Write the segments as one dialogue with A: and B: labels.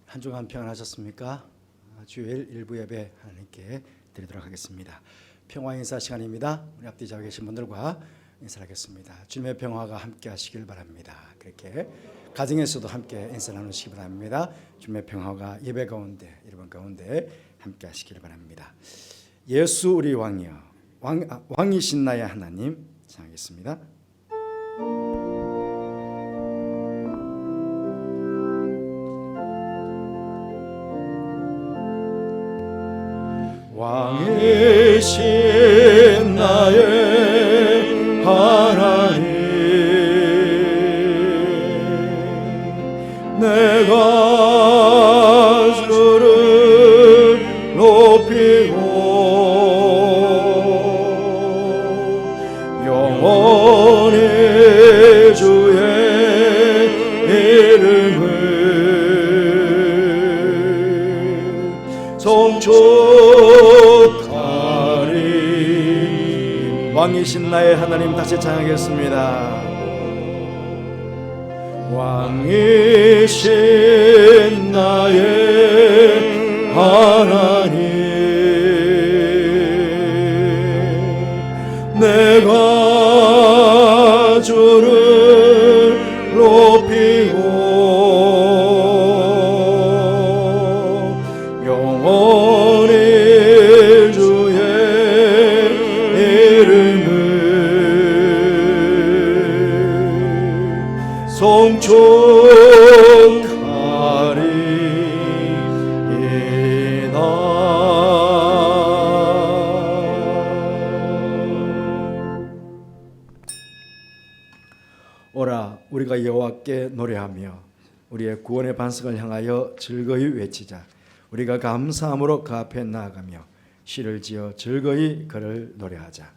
A: 한 주간 평안하셨습니까? 주일 일부 예배 하나님께 드리도록 하겠습니다. 평화 인사 시간입니다. 우리 앞뒤 자고 계신 분들과 인사하겠습니다. 주님의 평화가 함께 하시길 바랍니다. 그렇게 가정에서도 함께 인사 나누시기 바랍니다. 주님의 평화가 예배 가운데, 여러분 가운데 함께 하시길 바랍니다. 예수 우리 왕이여, 왕이신 나의 하나님 찬양하겠습니다. 왕이신 나의 하나님, 내가 주를 높이고 영원히 주의 이름을 송축하리. 왕이신 나의 하나님 다시 찬양하겠습니다. 왕이신 나의 하나님, 내가 주를 높이고 영원히 주의 이름을 송축하리이다. 오라, 우리가 여호와께 노래하며 우리의 구원의 반석을 향하여 즐거이 외치자. 우리가 감사함으로 그 앞에 나아가며 시를 지어 즐거이 그를 노래하자.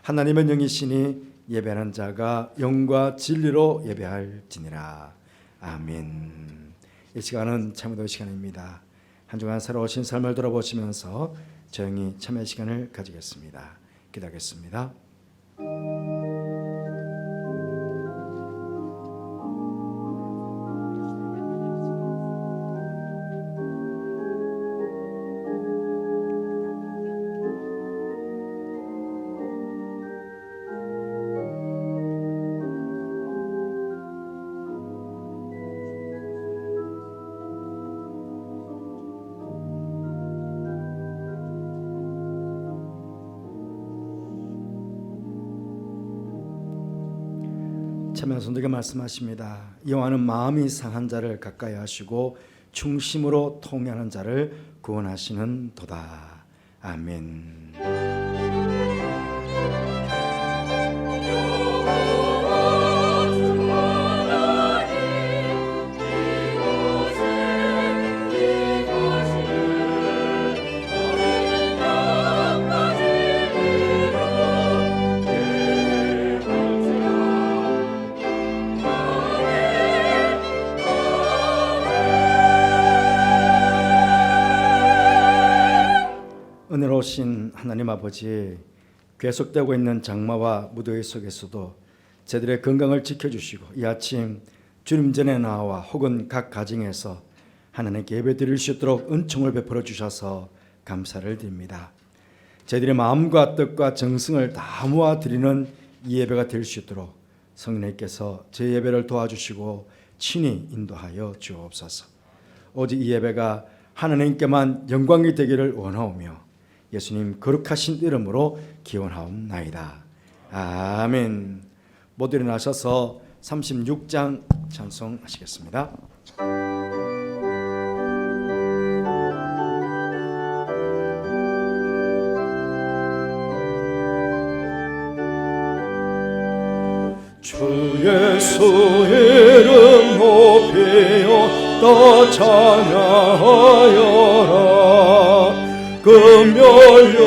A: 하나님은 영이시니 예배하는 자가 영과 진리로 예배할지니라. 아멘. 이 시간은 참여도의 시간입니다. 한 주간 새로우신 삶을 돌아보시면서 조용히 참여 시간을 가지겠습니다. 기도하겠습니다. 참여 성도가 말씀하십니다. 여호와는 마음이 상한 자를 가까이 하시고 중심으로 통회하는 자를 구원하시는 도다. 아멘. 은혜로우신 하나님 아버지, 계속되고 있는 장마와 무더위 속에서도 저들의 건강을 지켜주시고 이 아침 주님 전에 나와 혹은 각 가정에서 하나님께 예배드릴 수 있도록 은총을 베풀어 주셔서 감사를 드립니다. 저희들의 마음과 뜻과 정성을 다 모아 드리는 이 예배가 될 수 있도록 성령님께서 제 예배를 도와주시고 친히 인도하여 주옵소서. 오직 이 예배가 하나님께만 영광이 되기를 원하오며 예수님 거룩하신 이름으로 기원하옵나이다. 아멘. 모두 일어나셔서 36장 찬송하시겠습니다. 주 예수 이름 높이어 또 찬양하여라. 금멸유관을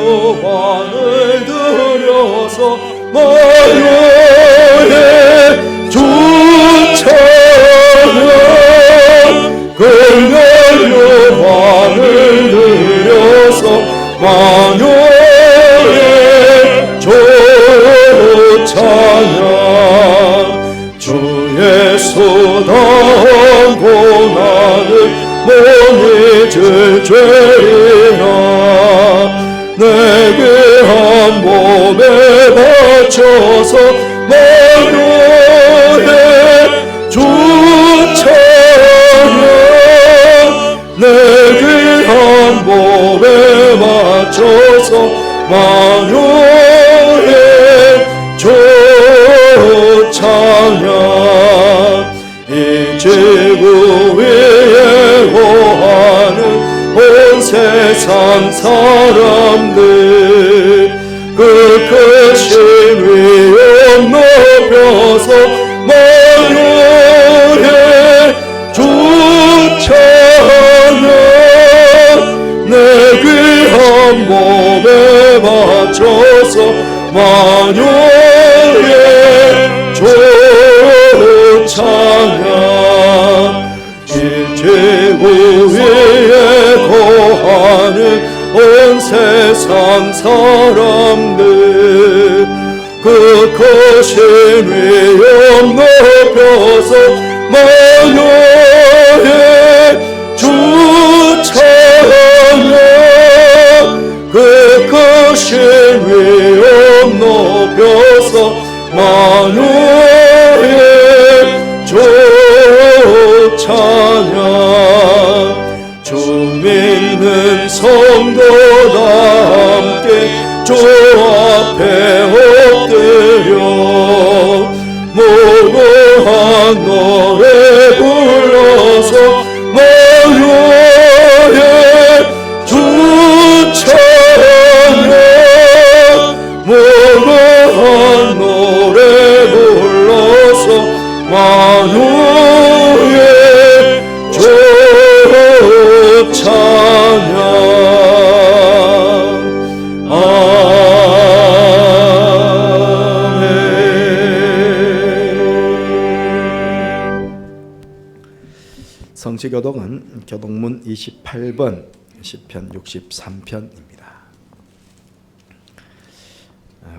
A: 들여서 마녀의 주 찬양. 금멸유관을 들여서 마녀의 주 찬양. 주의 수다한 고난을 모두 잊을 죄이나 내 귀한 몸에 바쳐서 만유의 주 찬양 내 귀한 몸에 바쳐서 만유의 주 찬양 이 지구 위에 거하는 온 세상 사람들 그 크신 위엄 높여서 만유의 주 찬양 내 귀한 몸에 바쳐서 만유의 주 찬양 이 지구 위에 거하는 온 세상 사람들 그 크신 위엄 높여서 만유의 주 찬양 그 크신 위엄 높여서 만유의 주 찬양 주 믿는 성도다 함께 주 앞에 엎드려 무궁한 노래 불러서 만유의 주 찬양 무궁한 노래 불러서 만유의 주 찬양 아멘. 성시교독은 교독문 28번 시편 63편입니다.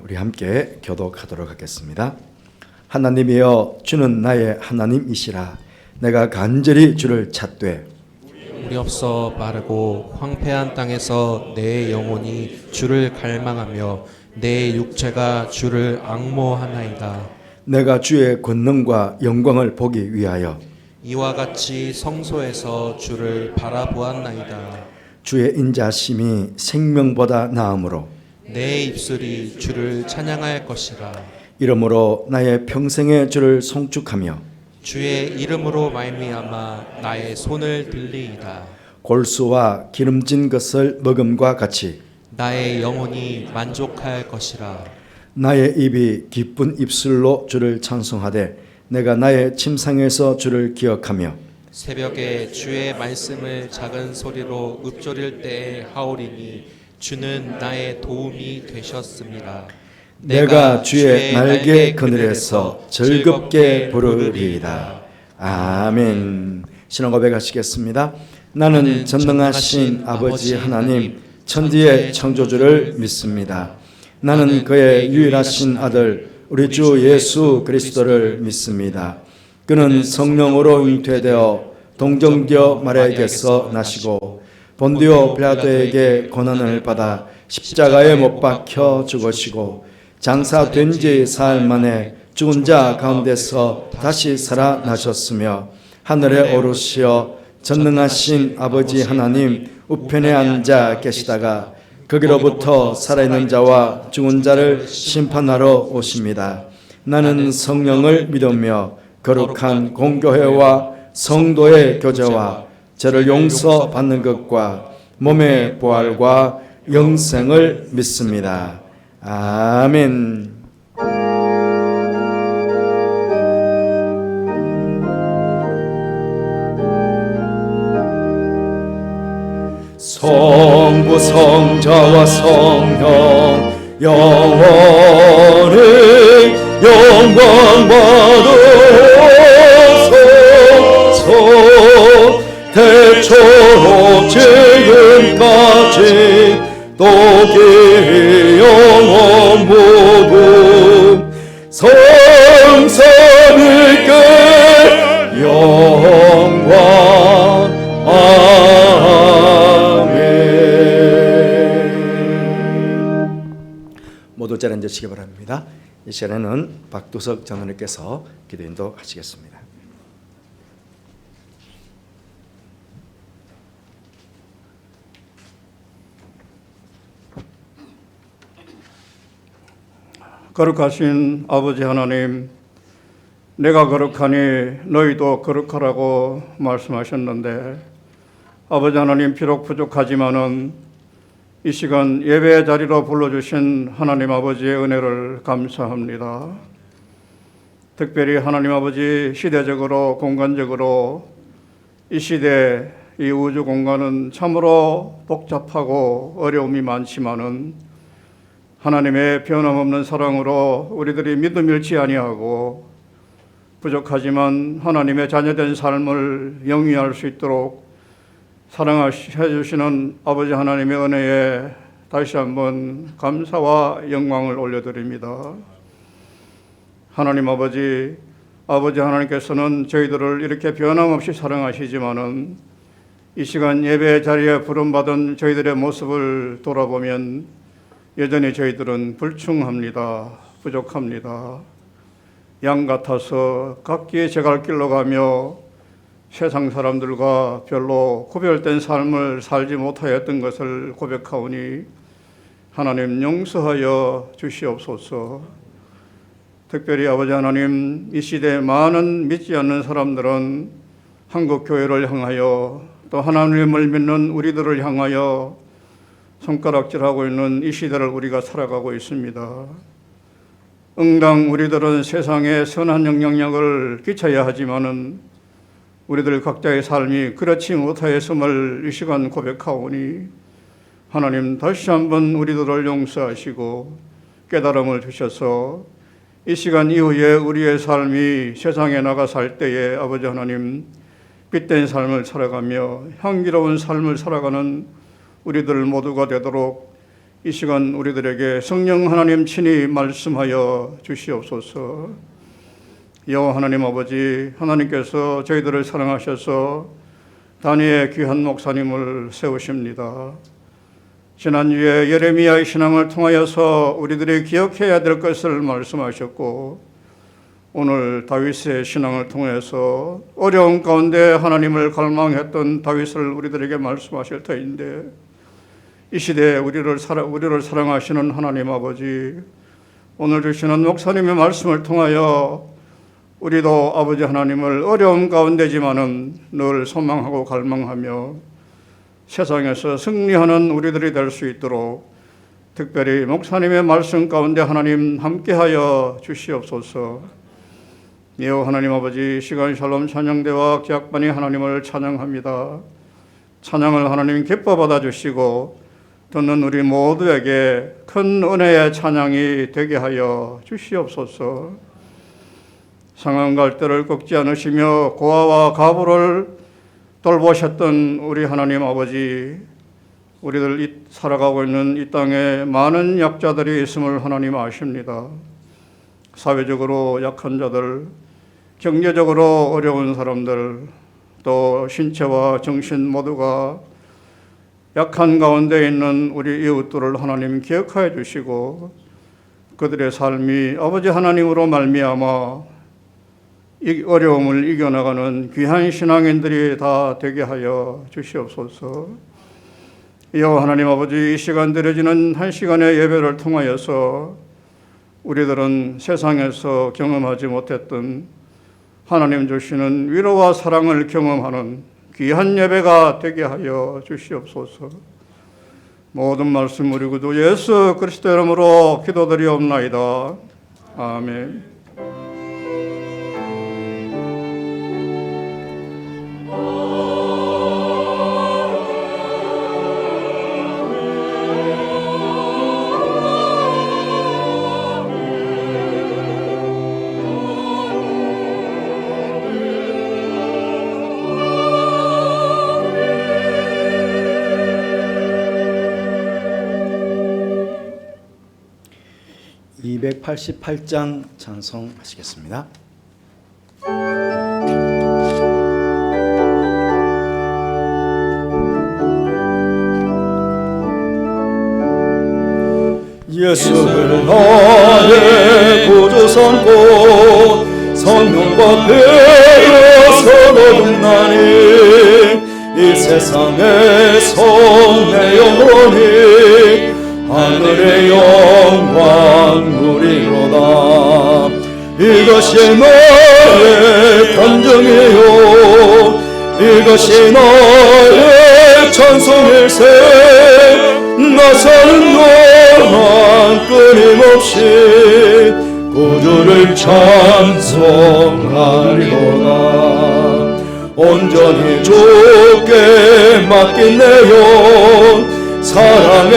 A: 우리 함께 교독하도록 하겠습니다. 하나님이여 주는 나의 하나님이시라 내가 간절히 주를 찾되
B: 우리 없어 마르고 황폐한 땅에서 내 영혼이 주를 갈망하며 내 육체가 주를 앙모하나이다.
A: 내가 주의 권능과 영광을 보기 위하여
B: 이와 같이 성소에서 주를 바라보았나이다.
A: 주의 인자심이 생명보다 나음으로
B: 내 입술이 주를 찬양할 것이라.
A: 이러므로 나의 평생에 주를 송축하며
B: 주의 이름으로 말미암아 나의 손을 들리이다.
A: 골수와 기름진 것을 먹음과 같이
B: 나의 영혼이 만족할 것이라.
A: 나의 입이 기쁜 입술로 주를 찬송하되 내가 나의 침상에서 주를 기억하며
B: 새벽에 주의 말씀을 작은 소리로 읊조릴 때에 하오리니 주는 나의 도움이 되셨습니다.
A: 내가 주의 날개 그늘에서 즐겁게 부르리이다. 아멘. 신앙 고백하시겠습니다. 나는 전능하신 아버지 하나님 천지의 창조주를 믿습니다. 나는 그의 유일하신 아들 우리 주 예수 그리스도를 믿습니다. 그는 성령으로 잉태되어 동정녀 마리아에게서 나시고 본디오 빌라도에게 고난을 받아 십자가에 못 박혀 죽으시고 장사된 지 사흘 만에 죽은 자 가운데서 다시 살아나셨으며 하늘에 오르시어 전능하신 아버지 하나님 우편에 앉아 계시다가 거기로부터 살아있는 자와 죽은 자를 심판하러 오십니다. 나는 성령을 믿으며 거룩한 공교회와 성도의 교제와 죄를 용서받는 것과 몸의 부활과 영생을 믿습니다. 아멘. 성부 성자와 성령 영원히 영광 받으소서. 태초로 지금까지 또기 영원 무궁 성삼위께 영광. 앉으시기 바랍니다. 이 시간에는 박두석 장로님께서 기도 인도하시겠습니다.
C: 거룩하신 아버지 하나님, 내가 거룩하니 너희도 거룩하라고 말씀하셨는데, 아버지 하나님, 비록 부족하지만은 이 시간 예배의 자리로 불러주신 하나님 아버지의 은혜를 감사합니다. 특별히 하나님 아버지, 시대적으로 공간적으로 이 시대 이 우주 공간은 참으로 복잡하고 어려움이 많지만은 하나님의 변함없는 사랑으로 우리들이 믿음 잃지 아니하고 부족하지만 하나님의 자녀된 삶을 영위할 수 있도록 사랑해 주시는 아버지 하나님의 은혜에 다시 한번 감사와 영광을 올려드립니다. 하나님 아버지 하나님께서는 저희들을 이렇게 변함없이 사랑하시지만은 이 시간 예배 자리에 부름받은 저희들의 모습을 돌아보면 여전히 저희들은 불충합니다. 부족합니다. 양 같아서 각기 제갈 길로 가며 세상 사람들과 별로 구별된 삶을 살지 못하였던 것을 고백하오니 하나님 용서하여 주시옵소서. 특별히 아버지 하나님, 이 시대에 많은 믿지 않는 사람들은 한국 교회를 향하여 또 하나님을 믿는 우리들을 향하여 손가락질하고 있는 이 시대를 우리가 살아가고 있습니다. 응당 우리들은 세상에 선한 영향력을 끼쳐야 하지만은 우리들 각자의 삶이 그렇지 못하였음을 이 시간 고백하오니 하나님 다시 한번 우리들을 용서하시고 깨달음을 주셔서 이 시간 이후에 우리의 삶이 세상에 나가 살 때에 아버지 하나님 빛된 삶을 살아가며 향기로운 삶을 살아가는 우리들 모두가 되도록 이 시간 우리들에게 성령 하나님 친히 말씀하여 주시옵소서. 여호와 하나님 아버지, 하나님께서 저희들을 사랑하셔서 단위의 귀한 목사님을 세우십니다. 지난주에 예레미야의 신앙을 통하여서 우리들이 기억해야 될 것을 말씀하셨고 오늘 다윗의 신앙을 통해서 어려운 가운데 하나님을 갈망했던 다윗을 우리들에게 말씀하실 터인데 이 시대에 우리를 사랑하시는 하나님 아버지, 오늘 주시는 목사님의 말씀을 통하여 우리도 아버지 하나님을 어려움 가운데지만은 늘 소망하고 갈망하며 세상에서 승리하는 우리들이 될 수 있도록 특별히 목사님의 말씀 가운데 하나님 함께하여 주시옵소서. 여호와 하나님 아버지, 시간 샬롬 찬양대와 기악반이 하나님을 찬양합니다. 찬양을 하나님 기뻐 받아주시고 듣는 우리 모두에게 큰 은혜의 찬양이 되게 하여 주시옵소서. 상한 갈대를 꺾지 않으시며 고아와 가부를 돌보셨던 우리 하나님 아버지, 우리들 살아가고 있는 이 땅에 많은 약자들이 있음을 하나님 아십니다. 사회적으로 약한 자들, 경제적으로 어려운 사람들, 또 신체와 정신 모두가 약한 가운데 있는 우리 이웃들을 하나님 기억하여 주시고 그들의 삶이 아버지 하나님으로 말미암아 이 어려움을 이겨나가는 귀한 신앙인들이 다 되게 하여 주시옵소서. 여호와 하나님 아버지, 이 시간 드려지는 한 시간의 예배를 통하여서 우리들은 세상에서 경험하지 못했던 하나님 주시는 위로와 사랑을 경험하는 귀한 예배가 되게 하여 주시옵소서. 모든 말씀 우리 구주 예수 그리스도 이름으로 기도드리옵나이다. 아멘.
A: 288장 찬송하시겠습니다. 예수를 나의 구주 삼고 성령과 되어서 거듭나니 이 세상에서 내 영혼이 하늘의 영광 누리로다. 이것이 나의 감정이요 이것이 나의 찬송일세. 나 사는 동안 끊임없이 구주를 찬송하리로다. 온전히 주께 맡긴 내 영 사랑의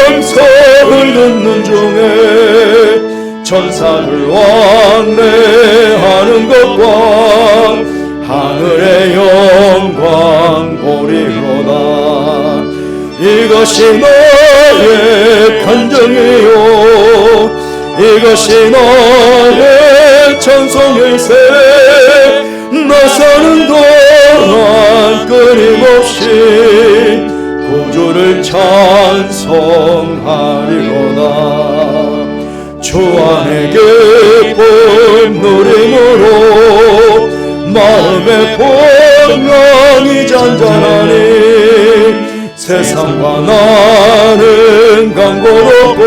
A: 음성을 듣는 중에 천사를 왕래하는 것과 하늘의 영광 보리로다. 이것이 나의 간증이요 이것이 나의 찬송일세. 나 사는 동안 끊임없이 구주를 찬송하리로다. 주 안에 기쁨 누림으로 마음의 평안이 잔잔하니 세상과 나는 강고롭고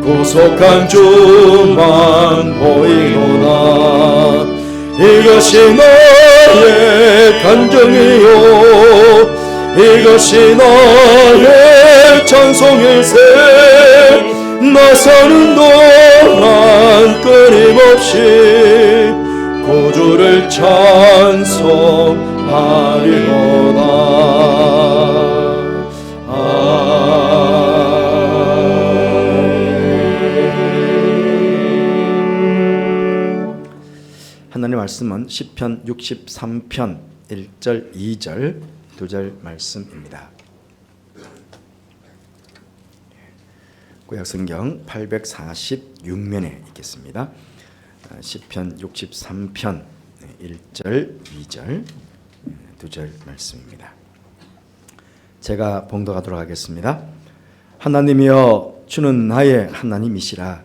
A: 구속한 주만 보이노다. 이것이 나의 간증이요 이것이 나의 찬송일세. 나 사는 동안 끊임없이 구주를 찬송하리로다. 하나님의 말씀은 시편 63편 1절 2절 2절 말씀입니다. 구약성경 846면에 있겠습니다. 시편 63편 1절 2절 2절 말씀입니다. 제가 봉독하도록 하겠습니다. 하나님이여 주는 나의 하나님이시라.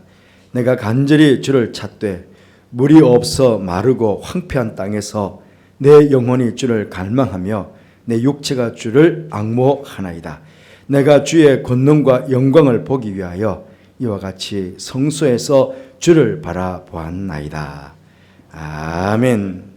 A: 내가 간절히 주를 찾되 물이 없어 마르고 황폐한 땅에서 내 영혼이 주를 갈망하며 내 육체가 주를 앙모하나이다. 내가 주의 권능과 영광을 보기 위하여 이와 같이 성소에서 주를 바라보았나이다. 아멘.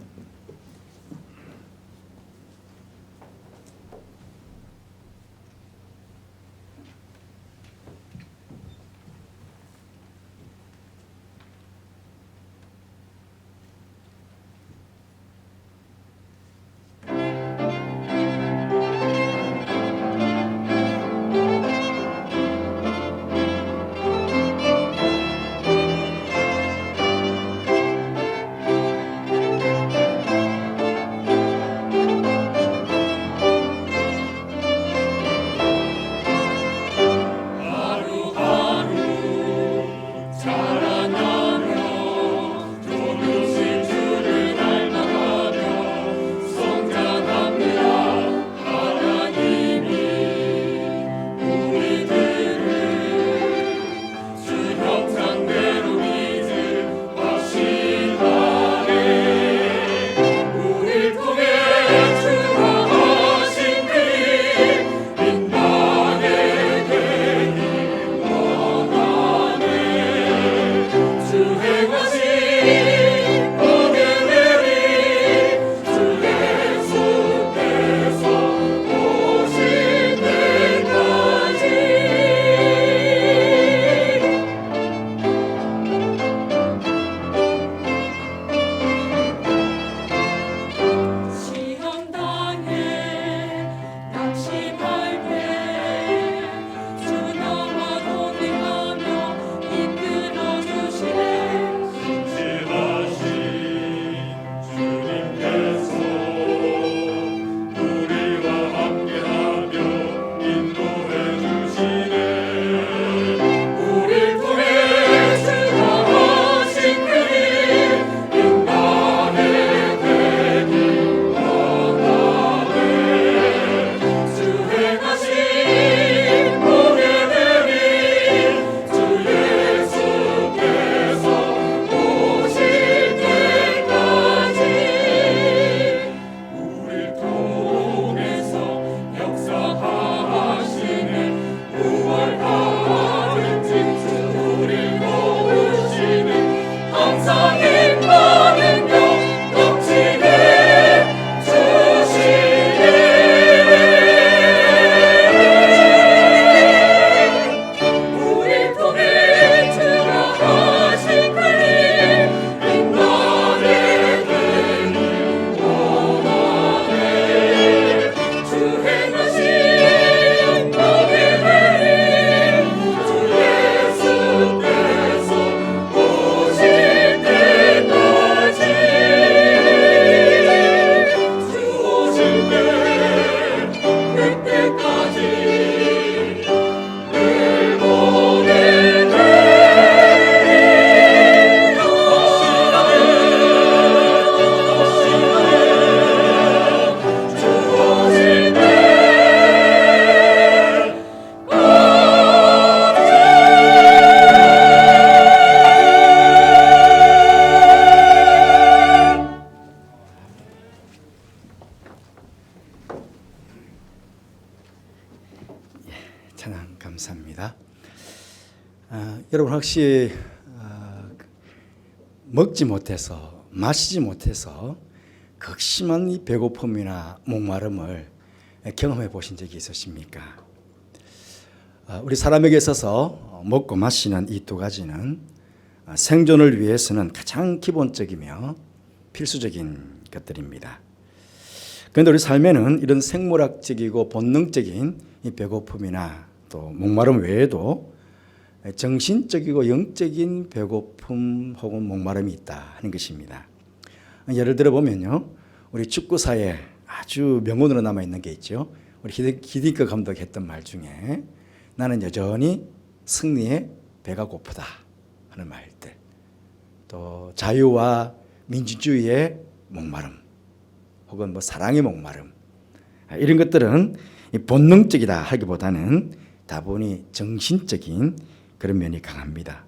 A: 찬양 감사합니다. 여러분 혹시 먹지 못해서 마시지 못해서 극심한 이 배고픔이나 목마름을 경험해 보신 적이 있으십니까? 우리 사람에게 있어서 먹고 마시는 이 두 가지는 생존을 위해서는 가장 기본적이며 필수적인 것들입니다. 그런데 우리 삶에는 이런 생물학적이고 본능적인 이 배고픔이나 또 목마름 외에도 정신적이고 영적인 배고픔 혹은 목마름이 있다 하는 것입니다. 예를 들어 보면요, 우리 축구사에 아주 명언으로 남아 있는 게 있죠. 우리 히딩크 감독이 했던 말 중에 나는 여전히 승리에 배가 고프다 하는 말들, 또 자유와 민주주의의 목마름 혹은 뭐 사랑의 목마름, 이런 것들은 본능적이다 하기보다는 다분히 정신적인 그런 면이 강합니다.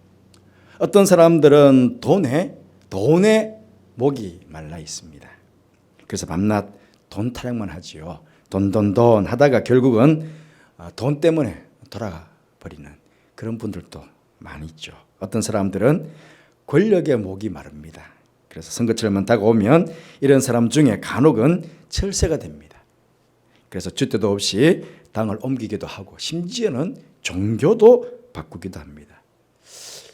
A: 어떤 사람들은 돈에 목이 말라 있습니다. 그래서 밤낮 돈 타령만 하지요. 돈 하다가 결국은 돈 때문에 돌아가 버리는 그런 분들도 많이 있죠. 어떤 사람들은 권력의 목이 마릅니다. 그래서 선거철만 다가오면 이런 사람 중에 간혹은 철새가 됩니다. 그래서 줏대도 없이 당을 옮기기도 하고 심지어는 종교도 바꾸기도 합니다.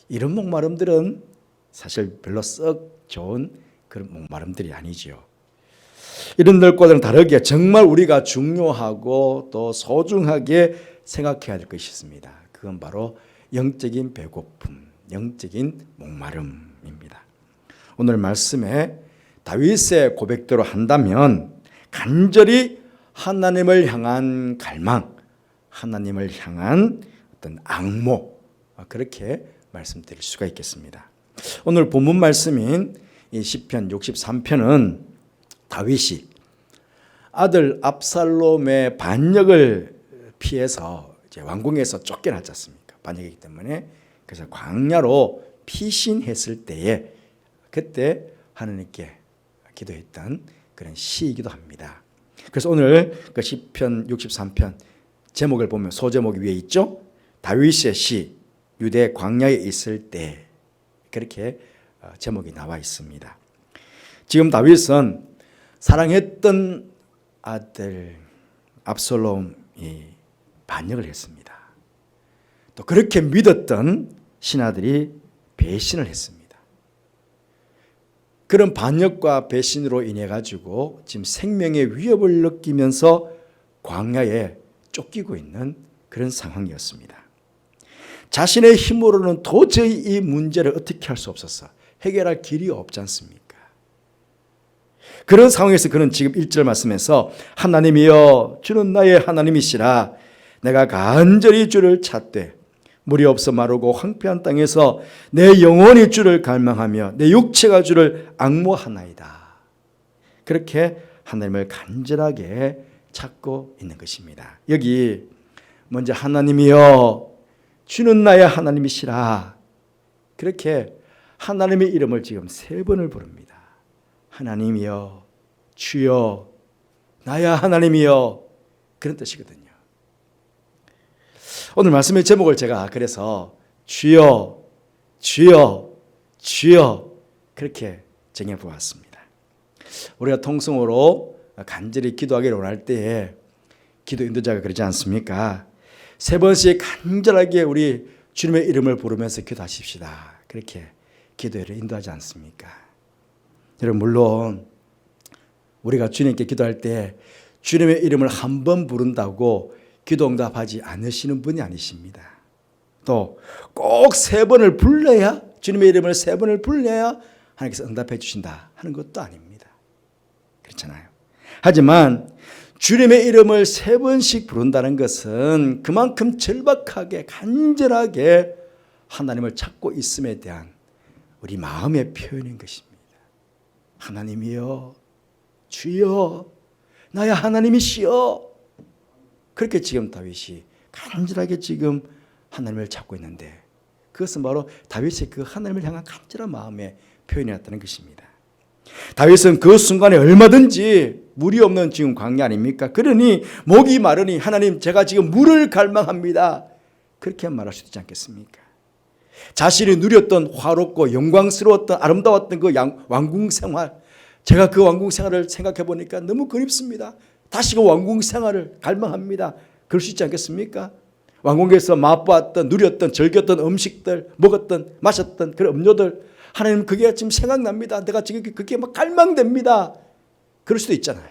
A: 이런 목마름들은 사실 별로 썩 좋은 그런 목마름들이 아니지요. 이런 것과는 다르게 정말 우리가 중요하고 또 소중하게 생각해야 될 것이 있습니다. 그건 바로 영적인 배고픔, 영적인 목마름입니다. 오늘 말씀에 다윗의 고백대로 한다면 간절히 하나님을 향한 갈망, 하나님을 향한 어떤 앙모, 그렇게 말씀드릴 수가 있겠습니다. 오늘 본문 말씀인 이 시편 63편은 다윗이 아들 압살롬의 반역을 피해서 이제 왕궁에서 쫓겨났지 않습니까? 반역이기 때문에. 그래서 광야로 피신했을 때에 그때 하나님께 기도했던 그런 시이기도 합니다. 그래서 오늘 그 시편 63편 제목을 보면 소제목이 위에 있죠. 다윗의 시, 유대 광야에 있을 때, 그렇게 제목이 나와 있습니다. 지금 다윗은 사랑했던 아들 압살롬이 반역을 했습니다. 또 그렇게 믿었던 신하들이 배신을 했습니다. 그런 반역과 배신으로 인해 가지고 지금 생명의 위협을 느끼면서 광야에 쫓기고 있는 그런 상황이었습니다. 자신의 힘으로는 도저히 이 문제를 어떻게 할 수 없었어. 해결할 길이 없지 않습니까? 그런 상황에서 그는 지금 1절 말씀에서 하나님이여 주는 나의 하나님이시라 내가 간절히 주를 찾되 물이 없어 마르고 황폐한 땅에서 내 영혼이 주를 갈망하며 내 육체가 주를 앙모하나이다. 그렇게 하나님을 간절하게 찾고 있는 것입니다. 여기 먼저 하나님이여 주는 나의 하나님이시라, 그렇게 하나님의 이름을 지금 3번을 부릅니다. 하나님이여, 주여, 나의 하나님이여, 그런 뜻이거든요. 오늘 말씀의 제목을 제가 그래서 주여, 주여, 주여 그렇게 정해보았습니다. 우리가 통성으로 간절히 기도하기를 원할 때에 기도 인도자가 그러지 않습니까? 3번씩 간절하게 우리 주님의 이름을 부르면서 기도하십시다. 그렇게 기도를 인도하지 않습니까? 여러분, 물론 우리가 주님께 기도할 때 주님의 이름을 한 번 부른다고 기도 응답하지 않으시는 분이 아니십니다. 또 꼭 3번을 불러야, 주님의 이름을 3번을 불러야 하나님께서 응답해 주신다 하는 것도 아닙니다. 그렇잖아요. 하지만 주님의 이름을 3번씩 부른다는 것은 그만큼 절박하게 간절하게 하나님을 찾고 있음에 대한 우리 마음의 표현인 것입니다. 하나님이여, 주여, 나의 하나님이시여, 그렇게 지금 다윗이 간절하게 지금 하나님을 찾고 있는데, 그것은 바로 다윗의 그 하나님을 향한 간절한 마음의 표현이었다는 것입니다. 다윗은 그 순간에 얼마든지 물이 없는 지금 광야 아닙니까? 그러니 목이 마르니 하나님 제가 지금 물을 갈망합니다. 그렇게 말할 수 있지 않겠습니까? 자신이 누렸던 화롭고 영광스러웠던 아름다웠던 그 왕궁 생활, 제가 그 왕궁 생활을 생각해 보니까 너무 그립습니다. 다시 그 왕궁 생활을 갈망합니다. 그럴 수 있지 않겠습니까? 왕궁에서 맛보았던 누렸던 즐겼던 음식들, 먹었던 마셨던 그런 음료들, 하나님 그게 지금 생각납니다. 내가 지금 그게 막 갈망됩니다. 그럴 수도 있잖아요.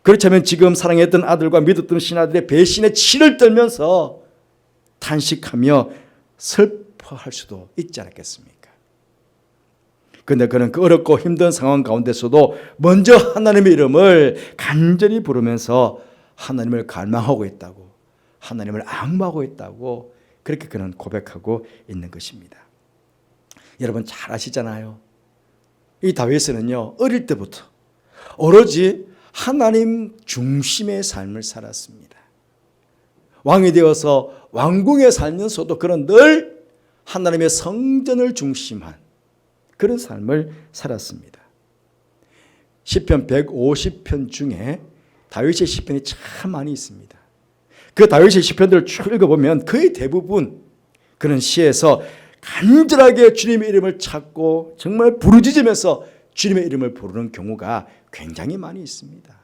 A: 그렇다면 지금 사랑했던 아들과 믿었던 신하들의 배신에 치를 떨면서 탄식하며 슬퍼할 수도 있지 않겠습니까? 그런데 그는 그 어렵고 힘든 상황 가운데서도 먼저 하나님의 이름을 간절히 부르면서 하나님을 갈망하고 있다고, 하나님을 앙모하고 있다고 그렇게 그는 고백하고 있는 것입니다. 여러분 잘 아시잖아요. 이 다윗은요 어릴 때부터 오로지 하나님 중심의 삶을 살았습니다. 왕이 되어서 왕궁에 살면서도 그는 늘 하나님의 성전을 중심한 그런 삶을 살았습니다. 시편 150편 중에 다윗의 시편이 참 많이 있습니다. 그 다윗의 시편들을 쭉 읽어보면 거의 대부분 그런 시에서 간절하게 주님의 이름을 찾고 정말 부르짖으면서 주님의 이름을 부르는 경우가 굉장히 많이 있습니다.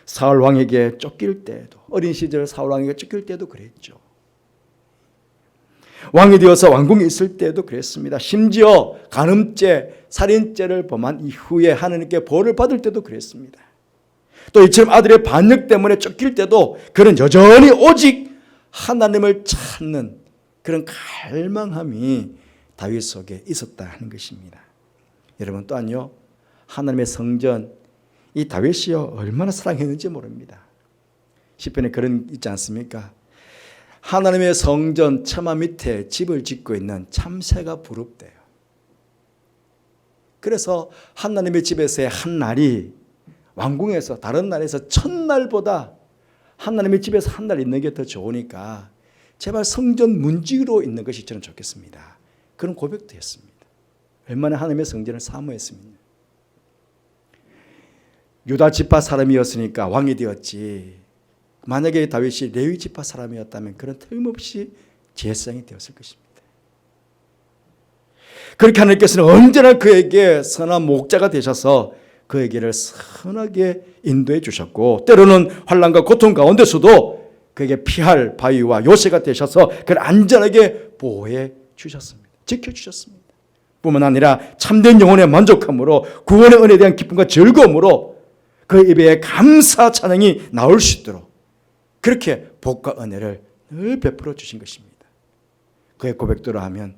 A: 사울 왕에게 쫓길 때도, 어린 시절 사울 왕에게 쫓길 때도 그랬죠. 왕이 되어서 왕궁에 있을 때도 그랬습니다. 심지어 간음죄, 살인죄를 범한 이후에 하나님께 벌을 받을 때도 그랬습니다. 또 이처럼 아들의 반역 때문에 쫓길 때도 그는 여전히 오직 하나님을 찾는 그런 갈망함이 다윗 속에 있었다 하는 것입니다. 여러분 또한요, 하나님의 성전, 이 다윗이요 얼마나 사랑했는지 모릅니다. 시편에 그런 있지 않습니까? 하나님의 성전 처마 밑에 집을 짓고 있는 참새가 부럽대요. 그래서 하나님의 집에서의 한 날이 왕궁에서 다른 날에서 첫날보다 하나님의 집에서 한 날 있는 게 더 좋으니까 제발 성전 문지기로 있는 것이 저는 좋겠습니다. 그런 고백도 했습니다. 얼마나 하나님의 성전을 사모했습니까? 유다 지파 사람이었으니까 왕이 되었지, 만약에 다윗이 레위 지파 사람이었다면 그런 틀림없이 제사장이 되었을 것입니다. 그렇게 하나님께서는 언제나 그에게 선한 목자가 되셔서 그에게를 선하게 인도해 주셨고, 때로는 환난과 고통 가운데서도 그에게 피할 바위와 요새가 되셔서 그를 안전하게 보호해 주셨습니다. 지켜주셨습니다. 뿐만 아니라 참된 영혼의 만족함으로, 구원의 은혜에 대한 기쁨과 즐거움으로 그 입에 감사 찬양이 나올 수 있도록 그렇게 복과 은혜를 늘 베풀어 주신 것입니다. 그의 고백대로 하면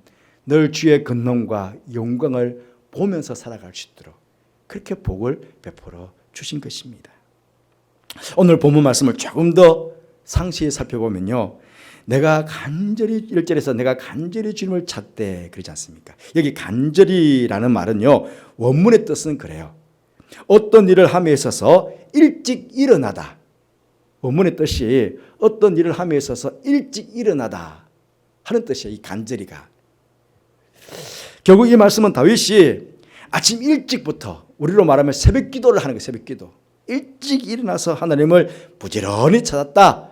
A: 늘 주의 근능과 영광을 보면서 살아갈 수 있도록 그렇게 복을 베풀어 주신 것입니다. 오늘 본문 말씀을 조금 더 상세히 살펴보면요, 내가 간절히 1절에서 내가 간절히 주님을 찾되 그러지 않습니까? 여기 간절히라는 말은요 원문의 뜻은 그래요. 어떤 일을 함에 있어서 일찍 일어나다. 원문의 뜻이 어떤 일을 함에 있어서 일찍 일어나다 하는 뜻이에요. 이 간절히가. 결국 이 말씀은 다윗이 아침 일찍부터, 우리로 말하면 새벽 기도를 하는 거예요. 새벽 기도. 일찍 일어나서 하나님을 부지런히 찾았다.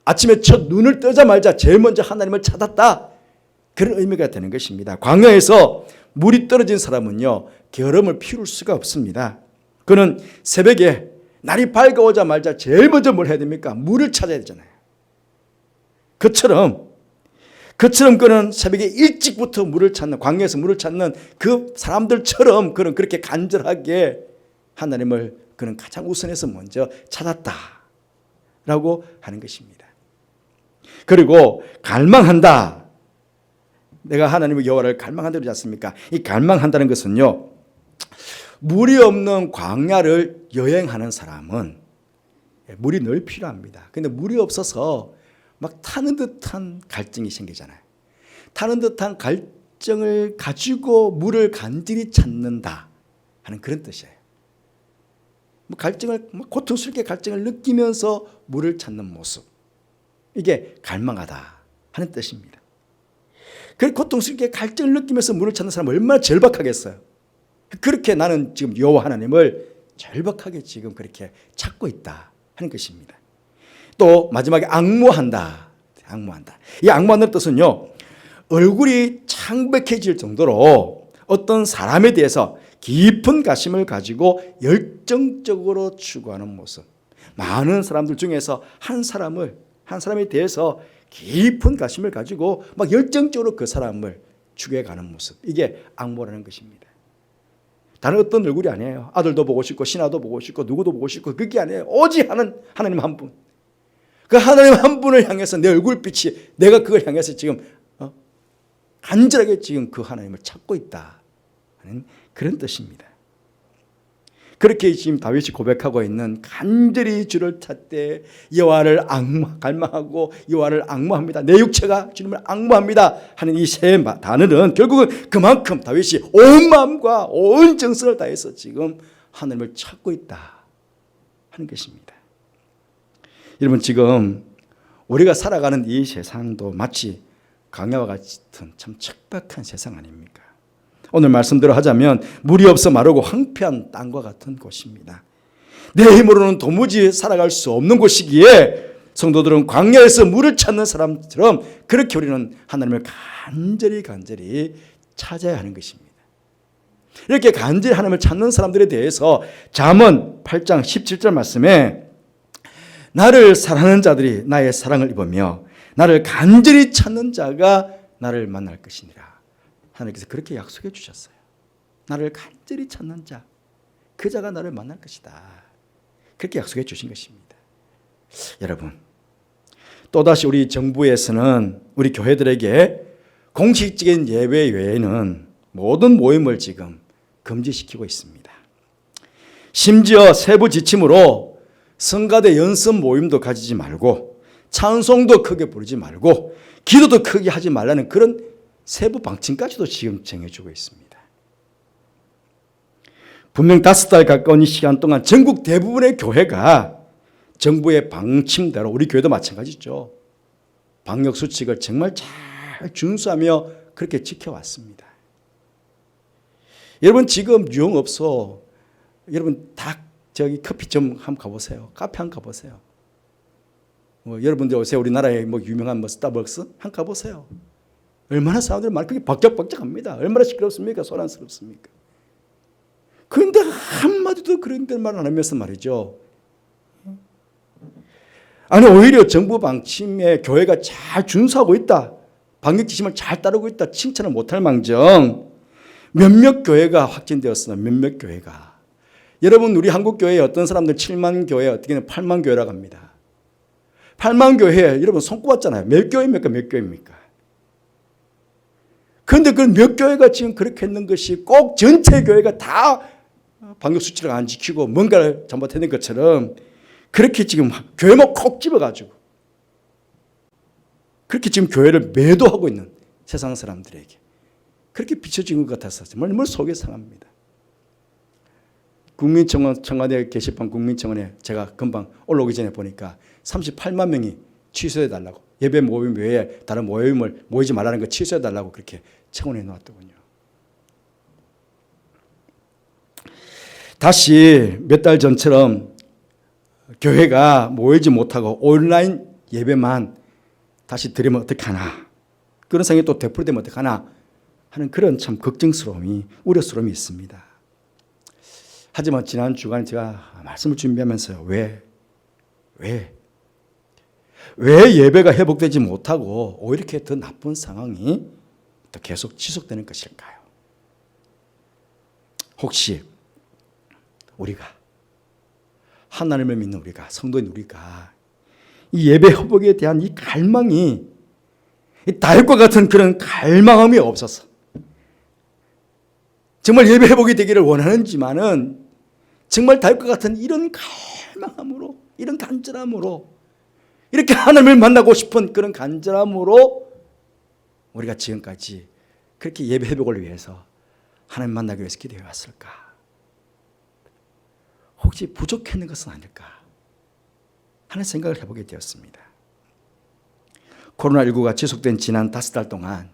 A: 아침에 첫 눈을 뜨자마자 제일 먼저 하나님을 찾았다. 그런 의미가 되는 것입니다. 광야에서 물이 떨어진 사람은요 게으름을 피울 수가 없습니다. 그는 새벽에 날이 밝아오자마자 제일 먼저 뭘 해야 됩니까? 물을 찾아야 되잖아요. 그처럼 그는 새벽에 일찍부터 물을 찾는, 광야에서 물을 찾는 그 사람들처럼 그는 그렇게 간절하게 하나님을 그는 가장 우선해서 먼저 찾았다라고 하는 것입니다. 그리고 갈망한다. 내가 하나님의 여호와를 갈망한다 그러지 않습니까? 이 갈망한다는 것은요, 물이 없는 광야를 여행하는 사람은 물이 늘 필요합니다. 그런데 물이 없어서 막 타는 듯한 갈증이 생기잖아요. 타는 듯한 갈증을 가지고 물을 간절히 찾는다 하는 그런 뜻이에요. 갈증을, 고통스럽게 갈증을 느끼면서 물을 찾는 모습, 이게 갈망하다 하는 뜻입니다. 그 고통스럽게 갈증을 느끼면서 물을 찾는 사람은 얼마나 절박하겠어요. 그렇게 나는 지금 여호와 하나님을 절박하게 지금 그렇게 찾고 있다 하는 것입니다. 또 마지막에 앙모한다. 이 앙모한다는 뜻은요, 얼굴이 창백해질 정도로 어떤 사람에 대해서 깊은 가심을 가지고 열정적으로 추구하는 모습. 많은 사람들 중에서 한 사람에 대해서 깊은 가심을 가지고 막 열정적으로 그 사람을 추구해가는 모습. 이게 앙모라는 것입니다. 다른 어떤 얼굴이 아니에요. 아들도 보고 싶고 신하도 보고 싶고 누구도 보고 싶고 그게 아니에요. 오직 하나님 한 분. 그 하나님 한 분을 향해서 내 얼굴빛이 내가 그걸 향해서 지금 간절하게 지금 그 하나님을 찾고 있다 하는 그런 뜻입니다. 그렇게 지금 다윗이 고백하고 있는 간절히 주를 찾되 여호와를 갈망하고 여호와를 앙모합니다. 내 육체가 주님을 앙모합니다 하는 이 세 단어는 결국은 그만큼 다윗이 온 마음과 온 정성을 다해서 지금 하나님을 찾고 있다 하는 것입니다. 여러분, 지금 우리가 살아가는 이 세상도 마치 광야와 같은 참 척박한 세상 아닙니까? 오늘 말씀대로 하자면 물이 없어 마르고 황폐한 땅과 같은 곳입니다. 내 힘으로는 도무지 살아갈 수 없는 곳이기에 성도들은 광야에서 물을 찾는 사람처럼 그렇게 우리는 하나님을 간절히 찾아야 하는 것입니다. 이렇게 간절히 하나님을 찾는 사람들에 대해서 잠언 8장 17절 말씀에 나를 사랑하는 자들이 나의 사랑을 입으며 나를 간절히 찾는 자가 나를 만날 것이니라. 하나님께서 그렇게 약속해 주셨어요. 나를 간절히 찾는 자, 그 자가 나를 만날 것이다. 그렇게 약속해 주신 것입니다. 여러분, 또다시 우리 정부에서는 우리 교회들에게 공식적인 예배 외에는 모든 모임을 지금 금지시키고 있습니다. 심지어 세부 지침으로 성가대 연습 모임도 가지지 말고 찬송도 크게 부르지 말고 기도도 크게 하지 말라는 그런 세부 방침까지도 지금 정해주고 있습니다. 분명 5달 가까운 시간 동안 전국 대부분의 교회가 정부의 방침대로, 우리 교회도 마찬가지죠, 방역수칙을 정말 잘 준수하며 그렇게 지켜왔습니다. 여러분, 지금 유흥업소, 여러분 다 저기 커피점 한번 가보세요. 카페 한번 가보세요. 여러분들 오세요. 우리나라의 유명한 스타벅스 한번 가보세요. 얼마나 사람들이 많고 박적박적합니다. 얼마나 시끄럽습니까? 소란스럽습니까? 그런데 한마디도 그런 말 안 하면서 말이죠. 아니, 오히려 정부 방침에 교회가 잘 준수하고 있다, 방역 지침을 잘 따르고 있다 칭찬을 못할 망정 몇몇 교회가 확진되었으나 몇몇 교회가, 여러분 우리 한국 교회에 어떤 사람들 7만 교회, 어떻게는 8만 교회라고 합니다. 8만 교회 여러분 손꼽았잖아요. 몇 교회입니까? 몇 교회입니까? 그런데 그 몇 교회가 지금 그렇게 했는 것이 꼭 전체 교회가 다 방역수칙을 안 지키고 뭔가를 잘못했는 것처럼 그렇게 지금 교회만 콕 집어가지고 그렇게 지금 교회를 매도하고 있는 세상 사람들에게 그렇게 비춰진 것 같아서 정말 속이 상합니다. 청와대 게시판 국민청원에 제가 금방 올라오기 전에 보니까 38만 명이 취소해달라고, 예배 모임 외에 다른 모임을 모이지 말라는 거 취소해달라고 그렇게 청원해 놓았더군요. 다시 몇 달 전처럼 교회가 모이지 못하고 온라인 예배만 다시 드리면 어떡하나, 그런 생각이 또 되풀이되면 어떡하나 하는 그런 참 걱정스러움이, 우려스러움이 있습니다. 하지만 지난 주간에 제가 말씀을 준비하면서요, 왜 예배가 회복되지 못하고 오히려 이렇게 더 나쁜 상황이 또 계속 지속되는 것일까요? 혹시 우리가, 하나님을 믿는 우리가, 성도인 우리가 이 예배 회복에 대한 이 갈망이, 이 다윗과 같은 그런 갈망함이 없어서 정말 예배 회복이 되기를 원하는지만은 정말 다윗과 같은 이런 갈망함으로, 이런 간절함으로, 이렇게 하나님을 만나고 싶은 그런 간절함으로 우리가 지금까지 그렇게 예배 회복을 위해서 하나님 만나기 위해서 기도해 왔을까? 혹시 부족했는 것은 아닐까 하는 생각을 해보게 되었습니다. 코로나19가 지속된 지난 5달 동안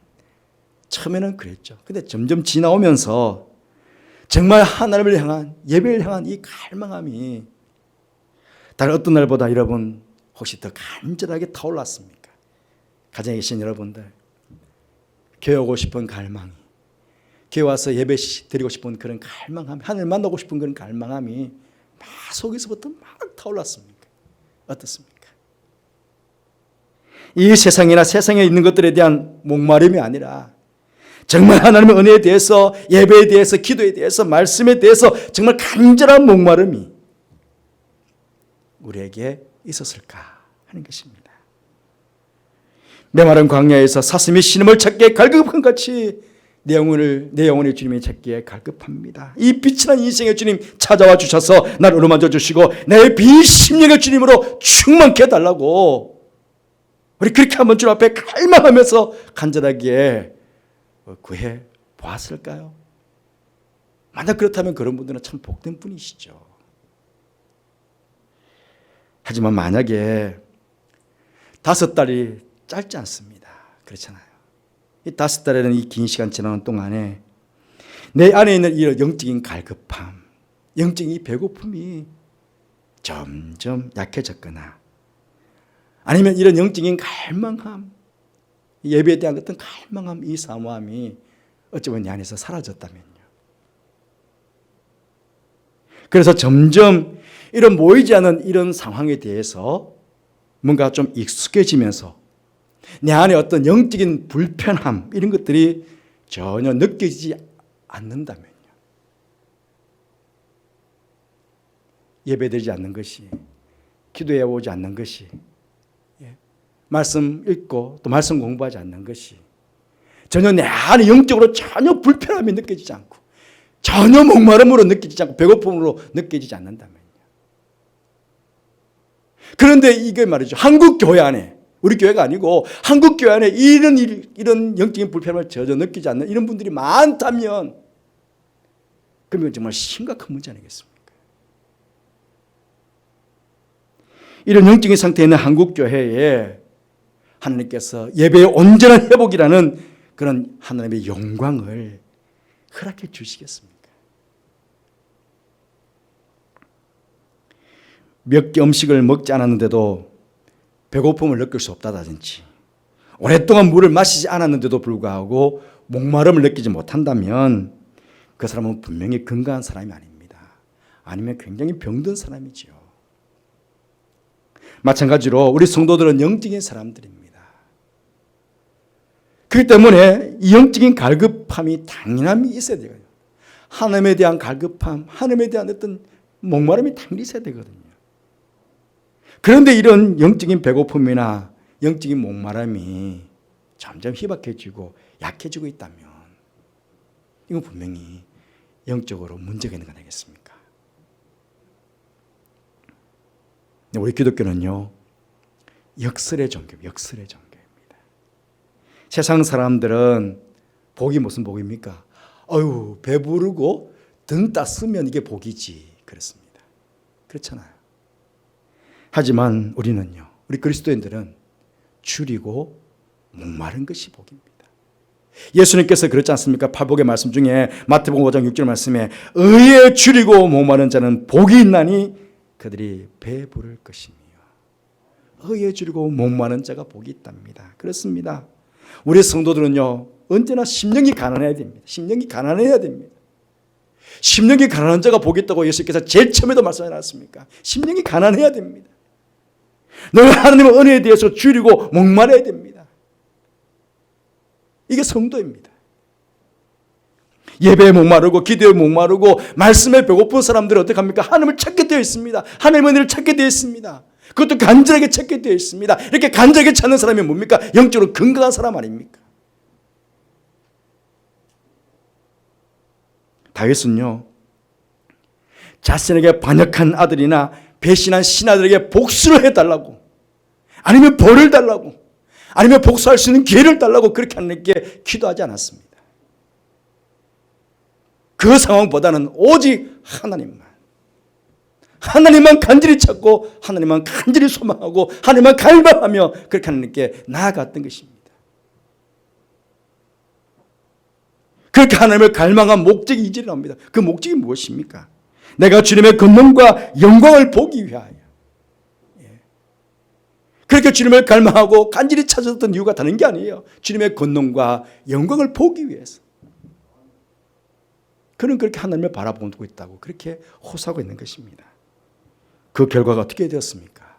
A: 처음에는 그랬죠. 근데 점점 지나오면서 정말 하나님을 향한, 예배를 향한 이 갈망함이 다른 어떤 날보다 여러분 혹시 더 간절하게 타올랐습니까? 가정에 계신 여러분들, 교회 오고 싶은 갈망이, 교회 와서 예배 드리고 싶은 그런 갈망함이, 하나님을 만나고 싶은 그런 갈망함이 막 속에서부터 막 타올랐습니까? 어떻습니까? 이 세상이나 세상에 있는 것들에 대한 목마름이 아니라 정말 하나님의 은혜에 대해서, 예배에 대해서, 기도에 대해서, 말씀에 대해서 정말 간절한 목마름이 우리에게 있었을까 하는 것입니다. 메마른 광야에서 사슴이 신음을 찾기에 갈급한 같이 내 영혼의 주님이 찾기에 갈급합니다. 이 빛이 난 인생의 주님 찾아와 주셔서 나를 어루만져 주시고 내 비심령의 주님으로 충만케 해달라고 우리 그렇게 한번 주님 앞에 갈망하면서 간절하게 구해 보았을까요? 만약 그렇다면 그런 분들은 참 복된 분이시죠. 하지만 만약에 5달이 짧지 않습니다. 그렇잖아요. 이 5달이라는 이 긴 시간 지나는 동안에 내 안에 있는 이 영적인 갈급함, 영적인 이 배고픔이 점점 약해졌거나 아니면 이런 영적인 갈망함, 예배에 대한 어떤 갈망함, 이 사모함이 어쩌면 내 안에서 사라졌다면요. 그래서 점점 이런 모이지 않은 이런 상황에 대해서 뭔가 좀 익숙해지면서 내 안에 어떤 영적인 불편함 이런 것들이 전혀 느껴지지 않는다면요. 예배드리지 않는 것이, 기도해 오지 않는 것이, 말씀 읽고 또 말씀 공부하지 않는 것이 전혀 내 안에 영적으로 전혀 불편함이 느껴지지 않고 전혀 목마름으로 느껴지지 않고 배고픔으로 느껴지지 않는다면요. 그런데 이게 말이죠. 한국 교회 안에, 우리 교회가 아니고 한국 교회 안에 이런 영적인 불편함을 전혀 느끼지 않는 이런 분들이 많다면 그러면 정말 심각한 문제 아니겠습니까? 이런 영적인 상태에 있는 한국 교회에 하나님께서 예배의 온전한 회복이라는 그런 하나님의 영광을 허락해 주시겠습니까? 몇 개 음식을 먹지 않았는데도 배고픔을 느낄 수 없다든지 오랫동안 물을 마시지 않았는데도 불구하고 목마름을 느끼지 못한다면 그 사람은 분명히 건강한 사람이 아닙니다. 아니면 굉장히 병든 사람이지요. 마찬가지로 우리 성도들은 영적인 사람들입니다. 그렇기 때문에 이 영적인 갈급함이 당연함이 있어야 돼요. 하나님에 대한 갈급함, 하나님에 대한 어떤 목마름이 당연히 있어야 되거든요. 그런데 이런 영적인 배고픔이나 영적인 목마름이 점점 희박해지고 약해지고 있다면 이건 분명히 영적으로 문제가 있는 거 아니겠습니까? 우리 기독교는요, 역설의 종교입니다. 역설의 종교입니다. 세상 사람들은 복이 무슨 복입니까? 어휴, 배부르고 등 따스면 이게 복이지. 그렇습니다. 그렇잖아요. 하지만 우리는요, 우리 그리스도인들은 줄이고 목마른 것이 복입니다. 예수님께서 그렇지 않습니까? 팔복의 말씀 중에 마태복음 5장 6절 말씀에 의에 줄이고 목마른 자는 복이 있나니 그들이 배부를 것이며 의에 줄이고 목마른 자가 복이 있답니다. 그렇습니다. 우리 성도들은요, 언제나 심령이 가난해야 됩니다. 심령이 가난해야 됩니다. 심령이 가난한 자가 복이 있다고 예수께서 제일 처음에도 말씀하지 않았습니까? 심령이 가난해야 됩니다. 늘 하나님의 은혜에 대해서 줄이고 목말라야 됩니다. 이게 성도입니다. 예배에 목마르고 기도에 목마르고 말씀에 배고픈 사람들은 어떻게 합니까? 하나님을 찾게 되어 있습니다. 하나님의 은혜를 찾게 되어 있습니다. 그것도 간절하게 찾게 되어 있습니다. 이렇게 간절하게 찾는 사람이 뭡니까? 영적으로 건강한 사람 아닙니까? 다윗은요, 자신에게 반역한 아들이나 배신한 신하들에게 복수를 해달라고, 아니면 벌을 달라고, 아니면 복수할 수 있는 기회를 달라고 그렇게 하나님께 기도하지 않았습니다. 그 상황보다는 오직 하나님만 간절히 찾고 하나님만 간절히 소망하고 하나님만 갈망하며 그렇게 하나님께 나아갔던 것입니다. 그렇게 하나님을 갈망한 목적이 이제 나옵니다. 그 목적이 무엇입니까? 내가 주님의 권능과 영광을 보기 위하여. 그렇게 주님을 갈망하고 간절히 찾았던 이유가 다른 게 아니에요. 주님의 권능과 영광을 보기 위해서. 그는 그렇게 하나님을 바라보고 있다고 그렇게 호소하고 있는 것입니다. 그 결과가 어떻게 되었습니까?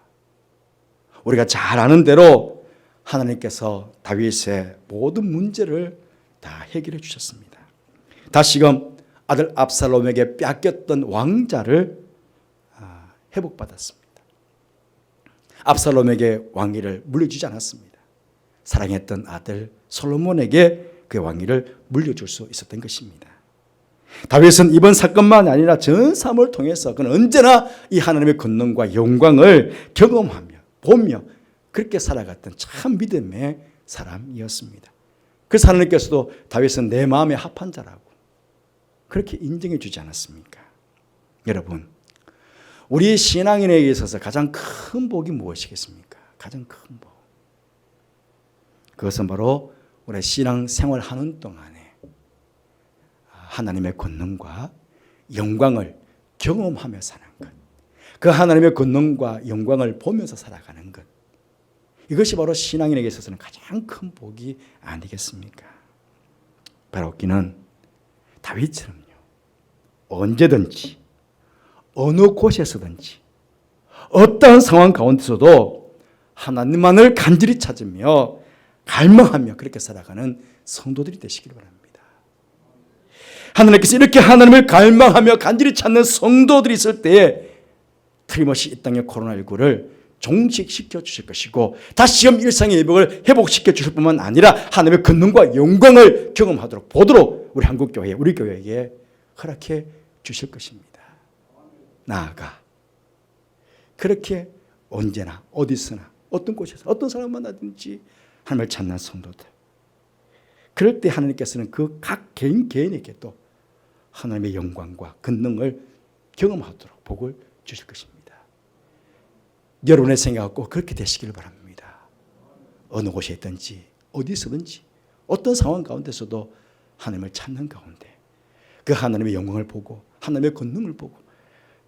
A: 우리가 잘 아는 대로 하나님께서 다윗의 모든 문제를 다 해결해 주셨습니다. 다시금 아들 압살롬에게 뺏겼던 왕자를 회복받았습니다. 압살롬에게 왕위를 물려주지 않았습니다. 사랑했던 아들 솔로몬에게 그 왕위를 물려줄 수 있었던 것입니다. 다윗은 이번 사건만 아니라 전 삶을 통해서 그는 언제나 이 하나님의 권능과 영광을 경험하며 보며 그렇게 살아갔던 참 믿음의 사람이었습니다. 그래서 하나님께서도 다윗은 내 마음에 합한 자라고 그렇게 인정해 주지 않았습니까? 여러분, 우리 신앙인에게 있어서 가장 큰 복이 무엇이겠습니까? 가장 큰 복. 그것은 바로 우리 신앙 생활하는 동안에 하나님의 권능과 영광을 경험하며 사는 것. 그 하나님의 권능과 영광을 보면서 살아가는 것. 이것이 바로 신앙인에게 있어서는 가장 큰 복이 아니겠습니까? 바라옵기는 다윗처럼요. 언제든지 어느 곳에서든지 어떠한 상황 가운데서도 하나님만을 간절히 찾으며 갈망하며 그렇게 살아가는 성도들이 되시길 바랍니다. 하나님께서 이렇게 하나님을 갈망하며 간절히 찾는 성도들이 있을 때에 틀림없이 이 땅의 코로나19를 종식시켜 주실 것이고 다시금 일상의 예복을 회복시켜 주실 뿐만 아니라 하나님의 권능과 영광을 경험하도록 보도록 우리 한국교회, 우리 교회에게 허락해 주실 것입니다. 나아가 그렇게 언제나 어디서나 어떤 곳에서 어떤 사람 만나든지 하나님을 찾는 성도들, 그럴 때 하나님께서는 그 각 개인에게도 하나님의 영광과 권능을 경험하도록 복을 주실 것입니다. 여러분의 생각은 꼭 그렇게 되시기를 바랍니다. 어느 곳에 있든지 어디서든지 어떤 상황 가운데서도 하나님을 찾는 가운데 그 하나님의 영광을 보고 하나님의 권능을 보고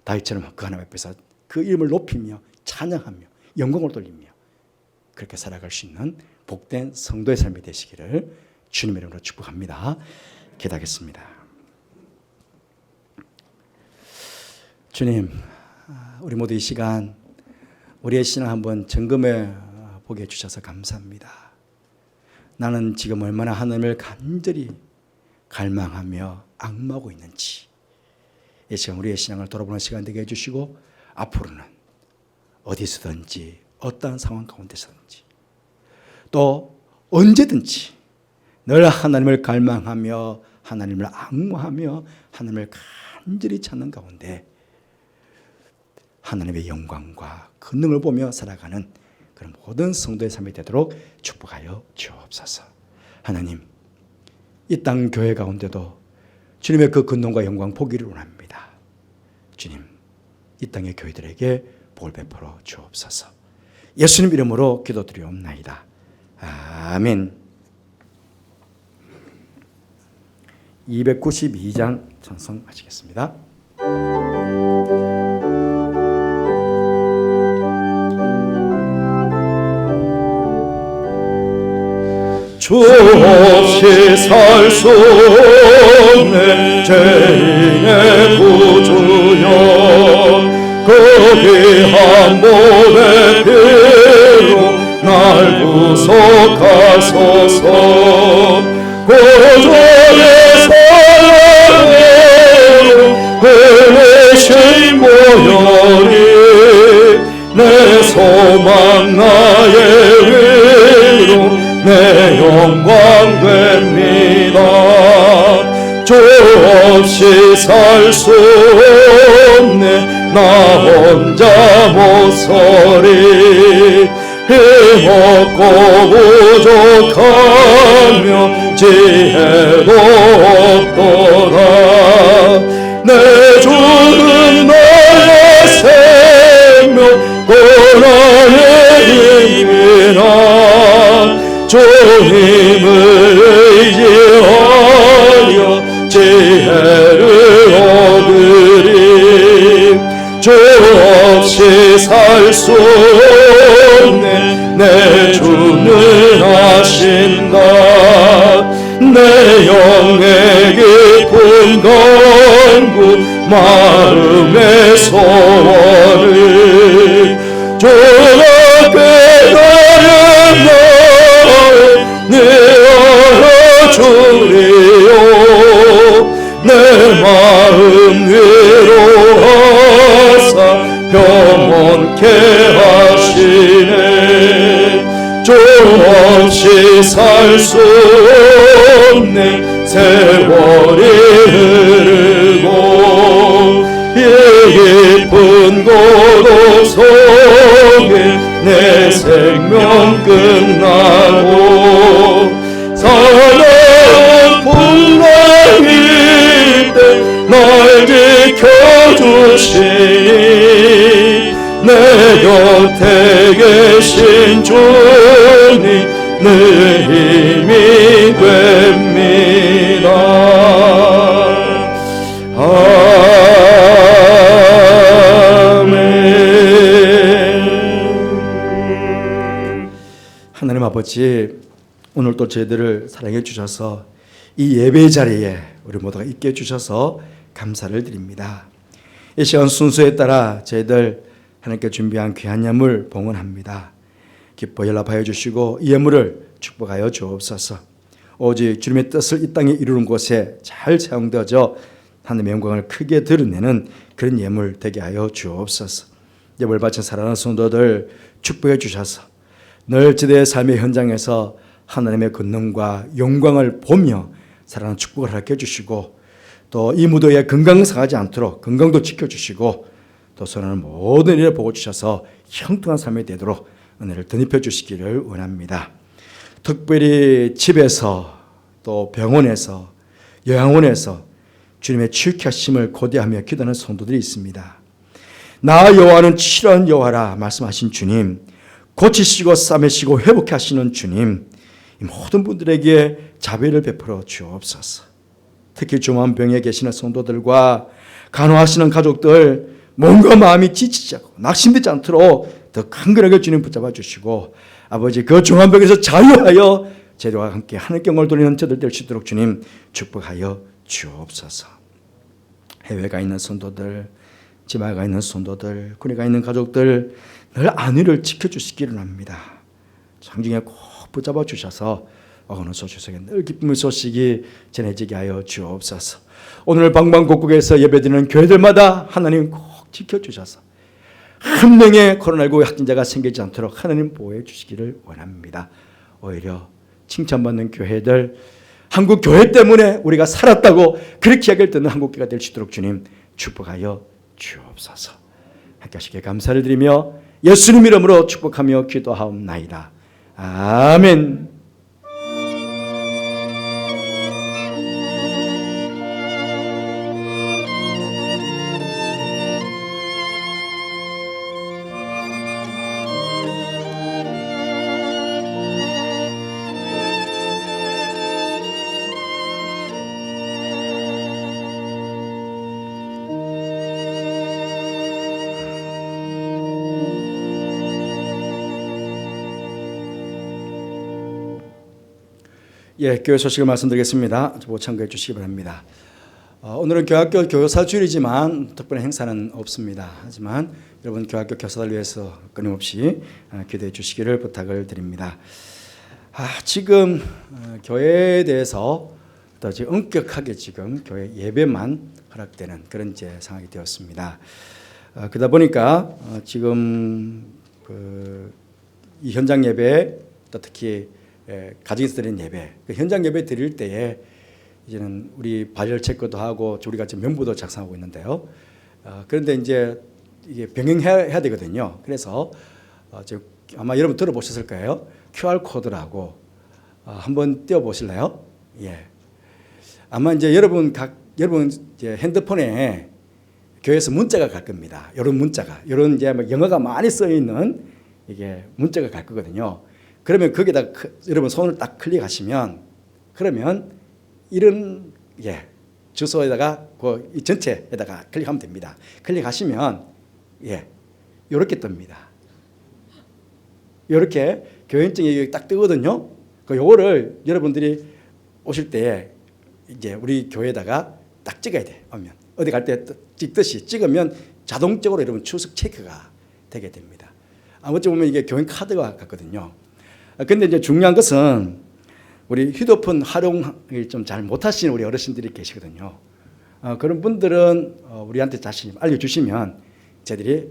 A: 다윗처럼 그 하나님 앞에서 그 이름을 높이며 찬양하며 영광을 돌리며 그렇게 살아갈 수 있는 복된 성도의 삶이 되시기를 주님의 이름으로 축복합니다. 기도하겠습니다. 주님, 우리 모두 이 시간 우리의 신앙 한번 점검해 보게 해주셔서 감사합니다. 나는 지금 얼마나 하나님을 간절히 갈망하며 앙마하고 있는지 이 시간 우리의 신앙을 돌아보는 시간 되게 해주시고 앞으로는 어디서든지 어떠한 상황 가운데서든지 또 언제든지 늘 하나님을 갈망하며 하나님을 앙모하며 하나님을 간절히 찾는 가운데 하나님의 영광과 권능을 보며 살아가는 그런 모든 성도의 삶이 되도록 축복하여 주옵소서. 하나님, 이 땅 교회 가운데도 주님의 그 권능과 영광 보기를 원합니다. 주님, 이 땅의 교회들에게 복을 베풀어 주옵소서. 예수님 이름으로 기도드리옵나이다. 아멘. 292장 찬송하시겠습니다.
C: 주 없이 살 수 없네 죄인의 구주여 그 귀한 몸의 피로 날 구속하소서 구주의 사랑으로 흘리신 보혈이 내 소망 나의 위로 내 영광 됩니다. 주 없이 살 수 없네 나 혼자 못 서리 힘없고 부족하며 지혜도 없도다 내 주는 나의 생명 또 나의 힘이라 주 힘을 의지하여 살 수 없네. 내 주는 하신다. 내 영의 깊은 간구 마음의 소원을 주가 깨달은 네 알아주리요. 내 마음 위로하사 평온케 하시네. 주 없이 살 수 없네. 세월이 흐르고 이 깊은 고독 속에 내 생명 끝나고 사나운 풍랑일 때 날 지켜주시니 내 곁에 계신 주님 내 힘이 됩니다. 아멘.
A: 하나님 아버지, 오늘 또 저희들을 사랑해 주셔서 이 예배 자리에 우리 모두가 있게 해주셔서 감사를 드립니다. 이 시간 순서에 따라 저희들 하나님께 준비한 귀한 예물 봉헌합니다. 기뻐 연락하여 주시고 이 예물을 축복하여 주옵소서. 오직 주님의 뜻을 이 땅에 이루는 곳에 잘 사용되어져 하나님의 영광을 크게 드러내는 그런 예물 되게 하여 주옵소서. 예물 바친 사랑하는 성도들 축복해 주셔서 늘 저들의 삶의 현장에서 하나님의 권능과 영광을 보며 살아가는 축복을 하게 해주시고 또 이 무도에 건강 상하지 않도록 건강도 지켜주시고 또 선하는 모든 일을 보고 주셔서 형통한 삶이 되도록 은혜를 덧입혀 주시기를 원합니다. 특별히 집에서 또 병원에서 요양원에서 주님의 치유케 하심을 고대하며 기도하는 성도들이 있습니다. 나 여호와는 치료하는 여호와라 말씀하신 주님, 고치시고 싸매시고 회복케 하시는 주님, 이 모든 분들에게 자비를 베풀어 주옵소서. 특히 중환병에 계시는 성도들과 간호하시는 가족들 몸과 마음이 지치지 않고 낙심되지 않도록 더 강건하게 주님 붙잡아 주시고 아버지 그 중환병에서 자유하여 제도와 함께 하늘께 영광을 돌리는 저들 될 수 있도록 주님 축복하여 주옵소서. 해외가 있는 성도들, 지방에 가 있는 성도들, 군에 가 있는 가족들 늘 안위를 지켜주시기를 합니다. 장중에 꼭 붙잡아 주셔서 어느 소식에 늘 기쁨의 소식이 전해지게 하여 주옵소서. 오늘 방방곡곡에서 예배드리는 교회들마다 하나님 꼭 지켜주셔서 한 명의 코로나19 확진자가 생기지 않도록 하나님 보호해 주시기를 원합니다. 오히려 칭찬받는 교회들, 한국 교회 때문에 우리가 살았다고 그렇게 이야기를 듣는 한국 교회가 될 수 있도록 주님 축복하여 주옵소서. 함께 하시기에 감사를 드리며 예수님 이름으로 축복하며 기도하옵나이다. 아멘. 예, 교회 소식을 말씀드리겠습니다. 참고해 주시기 바랍니다. 오늘은 교학교 교사 주일이지만 특별한 행사는 없습니다. 하지만 여러분 교학교 교사들 위해서 끊임없이 기도해 주시기를 부탁을 드립니다. 지금 교회에 대해서 더 지금 엄격하게 지금 교회 예배만 허락되는 그런 이제 상황이 되었습니다. 그러다 보니까 지금 이 현장 예배 또 특히 가정에서 드리는 예배, 현장 예배 드릴 때에 이제는 우리 발열 체크도 하고 우리가 지금 명부도 작성하고 있는데요. 그런데 이제 이게 병행해야 되거든요. 그래서 지금 아마 여러분 들어보셨을 거예요. QR 코드라고 한번 띄워 보실래요? 예. 아마 이제 여러분 이제 핸드폰에 교회에서 문자가 갈 겁니다. 이런 문자가, 이런 이제 영어가 많이 써 있는 이게 문자가 갈 거거든요. 그러면 거기다 여러분 손을 딱 클릭하시면 그러면 이런 주소에다가 이 전체에다가 클릭하면 됩니다. 클릭하시면 이렇게 뜹니다. 이렇게 교인증이 딱 뜨거든요. 요거를 여러분들이 오실 때 이제 우리 교회에다가 딱 찍어야 돼. 오면 어디 갈 때 찍듯이 찍으면 자동적으로 여러분 출석 체크가 되게 됩니다. 어찌 보면 이게 교인 카드가 같거든요. 근데 이제 중요한 것은 우리 휴대폰 활용을 좀 잘 못하시는 우리 어르신들이 계시거든요. 그런 분들은 우리한테 다시 알려주시면 저희들이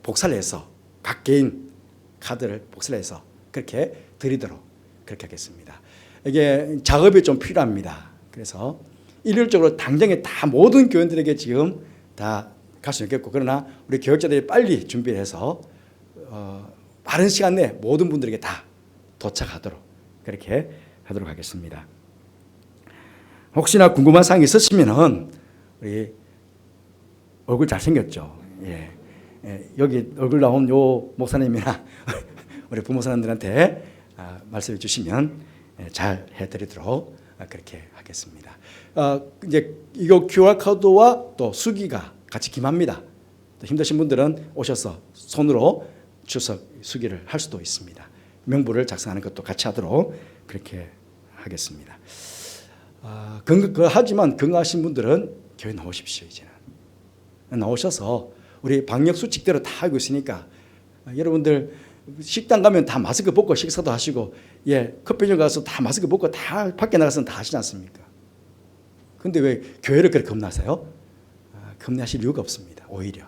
A: 복사를 해서 각 개인 카드를 복사를 해서 그렇게 드리도록 그렇게 하겠습니다. 이게 작업이 좀 필요합니다. 그래서 일률적으로 당장에 다 모든 교인들에게 지금 다 갈 수 있겠고, 그러나 우리 교육자들이 빨리 준비를 해서 빠른 시간 내에 모든 분들에게 다 도착하도록 그렇게 하도록 하겠습니다. 혹시나 궁금한 사항이 있으시면은 우리 얼굴 잘생겼죠? 예. 여기 얼굴 나온 요 목사님이나 우리 부목사님들한테 말씀해 주시면 잘 해드리도록 그렇게 하겠습니다. 이제 이거 QR 코드와 또 수기가 같이 김합니다. 또 힘드신 분들은 오셔서 손으로 출석 수기를 할 수도 있습니다. 명부를 작성하는 것도 같이 하도록 그렇게 하겠습니다. 하지만 건강하신 분들은 교회 나오십시오. 이제는 나오셔서 우리 방역 수칙대로 다 알고 있으니까 여러분들 식당 가면 다 마스크 벗고 식사도 하시고, 커피숍 가서 다 마스크 벗고 다 밖에 나가서는 다 하시지 않습니까? 근데 왜 교회를 그렇게 겁나세요? 겁내하실 이유가 없습니다. 오히려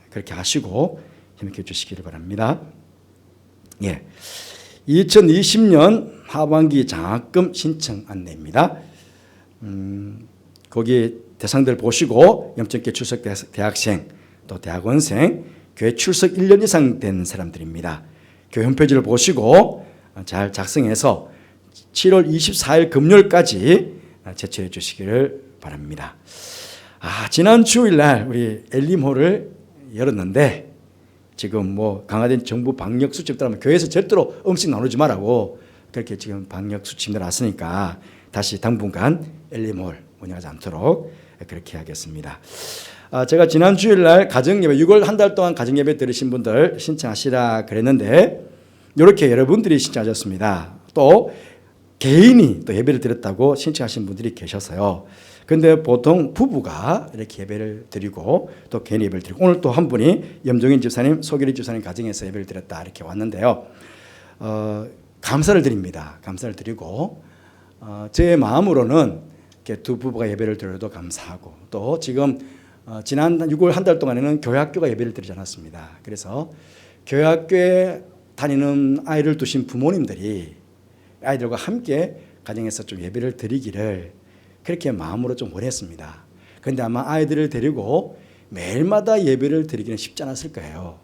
A: 그렇게 하시고 힘있게 해주시기를 바랍니다. 2020년 하반기 장학금 신청 안내입니다. 거기 대상들 보시고 염증계 출석 대학생 또 대학원생, 교회 출석 1년 이상 된 사람들입니다. 교회 홈페이지를 보시고 잘 작성해서 7월 24일 금요일까지 제출해 주시기를 바랍니다. 지난 주일날 우리 엘림홀을 열었는데 지금 강화된 정부 방역 수칙 따르면 교회에서 절대로 음식 나누지 말라고 그렇게 지금 방역 수칙이 나왔으니까 다시 당분간 엘림홀 운영하지 않도록 그렇게 하겠습니다. 제가 지난 주일날 가정예배 6월 한 달 동안 가정예배 들으신 분들 신청하시라 그랬는데 이렇게 여러분들이 신청하셨습니다. 또 개인이 또 예배를 드렸다고 신청하신 분들이 계셔서요. 근데 보통 부부가 이렇게 예배를 드리고 또 개인 예배를 드리고, 오늘 또 한 분이 염종인 집사님, 소결이 집사님 가정에서 예배를 드렸다 이렇게 왔는데요. 감사를 드립니다. 감사를 드리고 제 마음으로는 이렇게 두 부부가 예배를 드려도 감사하고, 또 지금 지난 6월 한 달 동안에는 교회학교가 예배를 드리지 않았습니다. 그래서 교회학교에 다니는 아이를 두신 부모님들이 아이들과 함께 가정에서 좀 예배를 드리기를 그렇게 마음으로 좀 원했습니다. 그런데 아마 아이들을 데리고 매일마다 예배를 드리기는 쉽지 않았을 거예요.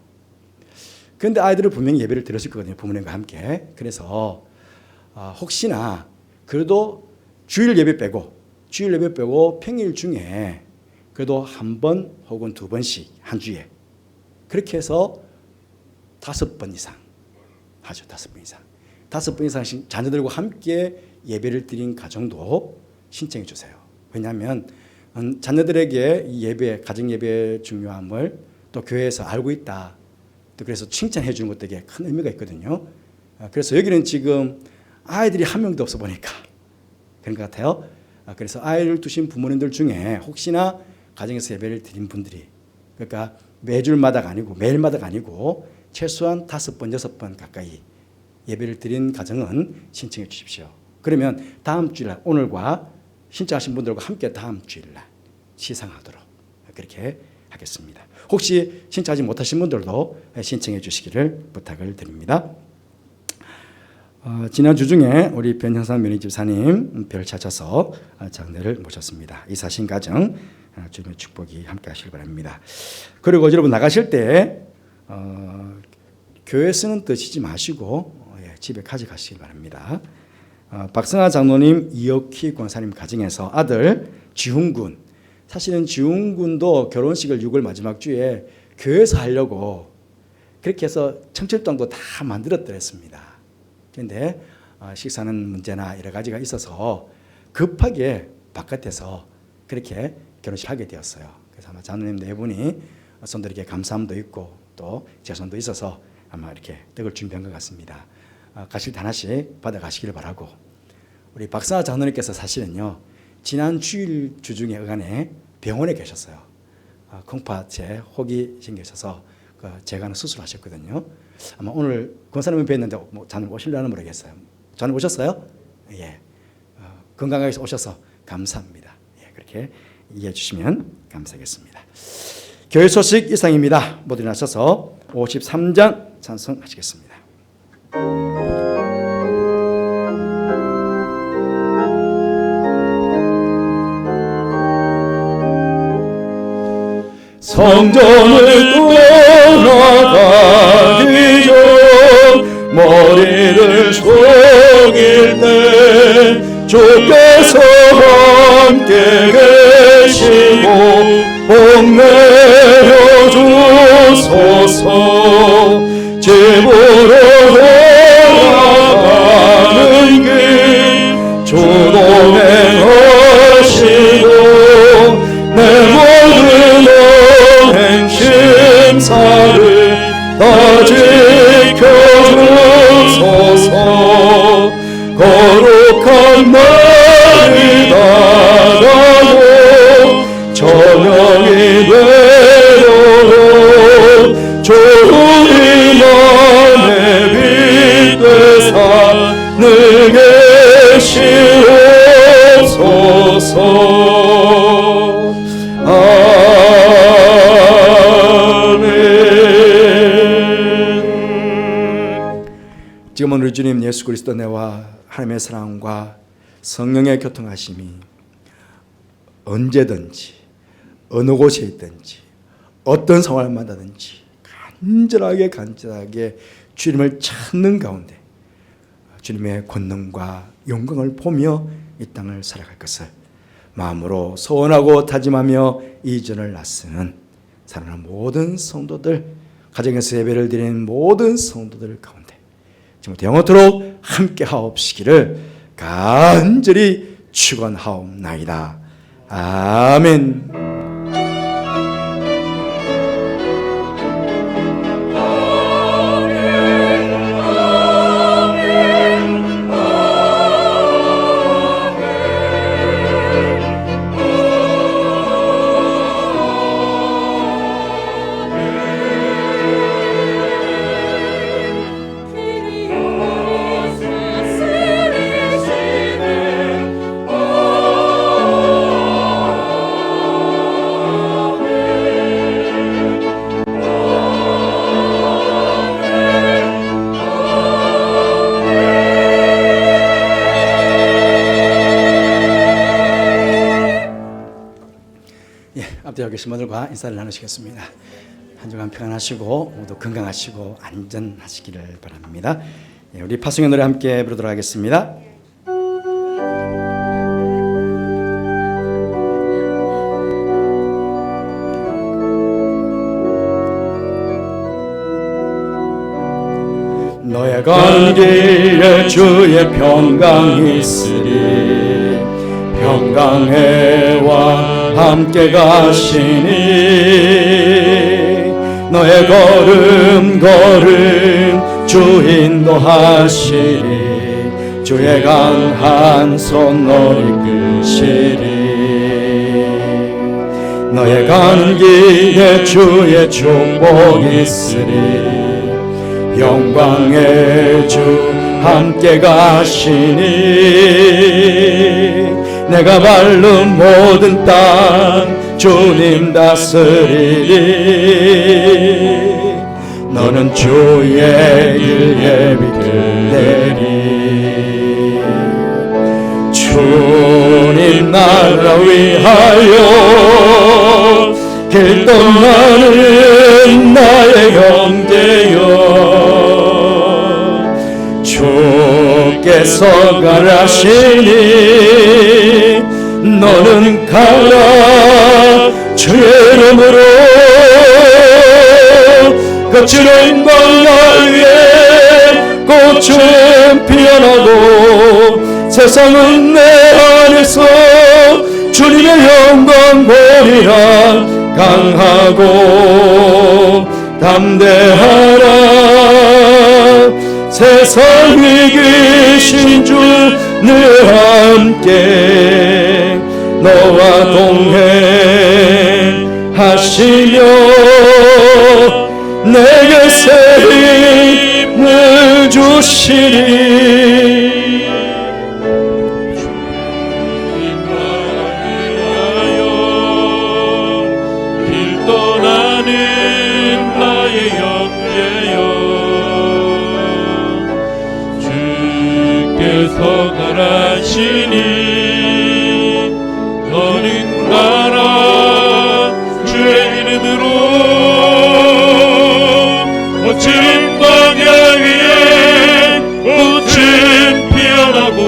A: 그런데 아이들은 분명히 예배를 드렸을 거거든요. 부모님과 함께. 그래서 혹시나 그래도 주일 예배 빼고 평일 중에 그래도 한 번 혹은 두 번씩 한 주에 그렇게 해서 5번 이상 하죠. 5번 이상. 5번 이상씩 자녀들과 함께 예배를 드린 가정도 신청해 주세요. 왜냐하면 자녀들에게 이 예배, 가정 예배의 중요함을 또 교회에서 알고 있다. 또 그래서 칭찬해 주는 것도 되게 큰 의미가 있거든요. 그래서 여기는 지금 아이들이 한 명도 없어 보니까 그런 것 같아요. 그래서 아이를 두신 부모님들 중에 혹시나 가정에서 예배를 드린 분들이, 그러니까 매주마다가 아니고 매일마다가 아니고 최소한 5번, 6번 가까이 예배를 드린 가정은 신청해 주십시오. 그러면 다음 주일날 오늘과 신청하신 분들과 함께 다음 주일날 시상하도록 그렇게 하겠습니다. 혹시 신청하지 못하신 분들도 신청해 주시기를 부탁을 드립니다. 지난주 중에 우리 변형상 면희 집사님 별 찾아서 장례를 모셨습니다. 이사신 가정 주님의 축복이 함께 하시길 바랍니다. 그리고 여러분 나가실 때 교회에서는 드시지 마시고 집에 가져가시길 바랍니다. 박성하 장로님, 이혁희 권사님 가정에서 아들 지훈군, 사실은 지훈군도 결혼식을 6월 마지막 주에 교회에서 하려고 그렇게 해서 청첩장도 다 만들었더랬습니다. 그런데 식사는 문제나 여러 가지가 있어서 급하게 바깥에서 그렇게 결혼식을 하게 되었어요. 그래서 아마 장로님 네 분이 손들에게 감사함도 있고 또 제 손도 있어서 아마 이렇게 떡을 준비한 것 같습니다. 가실 때 하나씩 받아가시기를 바라고, 우리 박사 장로님께서 사실은요 지난 주일 주중에 어간에 병원에 계셨어요. 콩팥에 혹이 생기셔서 재간 수술하셨거든요. 아마 오늘 권사님을 뵀는데 뭐 장로님 오실려나 모르겠어요. 장로님 오셨어요? 예. 건강하게 오셔서 감사합니다. 예, 그렇게 이해해 주시면 감사하겠습니다. 교회 소식 이상입니다. 모두 일어나셔서 53장 찬송하시겠습니다.
C: 성전을 떠나가기 전 머리를 숙일 때 주께서 함께 계시고 복내려 주소서. 집으로 돌아가는 길 주도 행하시고 내 모든 행심사를 다 지켜주소서. 거룩한 날이 다가고 저녁이 되도록 주님 안에 빛 되사 늘 계시옵소서.
A: 지금은 우리 주님 예수 그리스도 내와 하나님의 사랑과 성령의 교통하심이 언제든지 어느 곳에 있든지 어떤 상황을 만나든지 간절하게 주님을 찾는 가운데 주님의 권능과 영광을 보며 이 땅을 살아갈 것을 마음으로 소원하고 다짐하며 이전을 나서는 사랑하는 모든 성도들, 가정에서 예배를 드리는 모든 성도들 가운데 지금부터 영원토록 함께 하옵시기를 간절히 축원하옵나이다. 아멘. 앞뒤에 계신 분들과 인사를 나누시겠습니다. 한 주간 평안하시고 모두 건강하시고 안전하시기를 바랍니다. 우리 파송의 노래 함께 부르도록 하겠습니다.
C: 너의 간 길에 주의 평강이 있으리 평강해와 함께 가시니 너의 걸음 주 인도하시리 주의 강한 손 너를 이끄시리 너의 가는 길에 주의 축복이 있으리 영광의 주 함께 가시니 내가 밟는 모든 땅 주님 다스리리 너는 주의 길 예비되리 주님 나라 위하여 길 떠나는 나의 형제여 주께서 가라시니 너는 가라 주의 이름으로 거칠은 광야 위에 꽃은 피어나고 세상은 내 안에서 주님의 영광 보리라 강하고 담대하라 세상에 계신 주 늘 함께 너와 동행하시며 내게 새 힘을 주시리.
D: 가라시니 너는 가라 주의 이름으로 멋진 광야 위에 꽃은 피어나고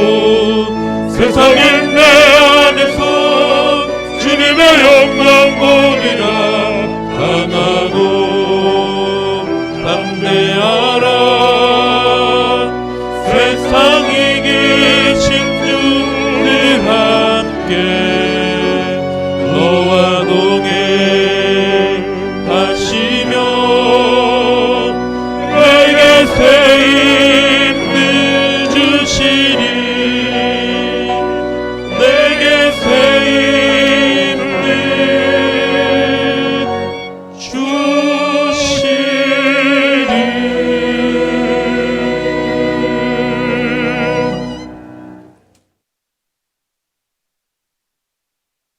D: 세상인 내 안에서 주님의 영광 보리라. 강하고 담대하라 세상이 너와 동행하시며 내게 새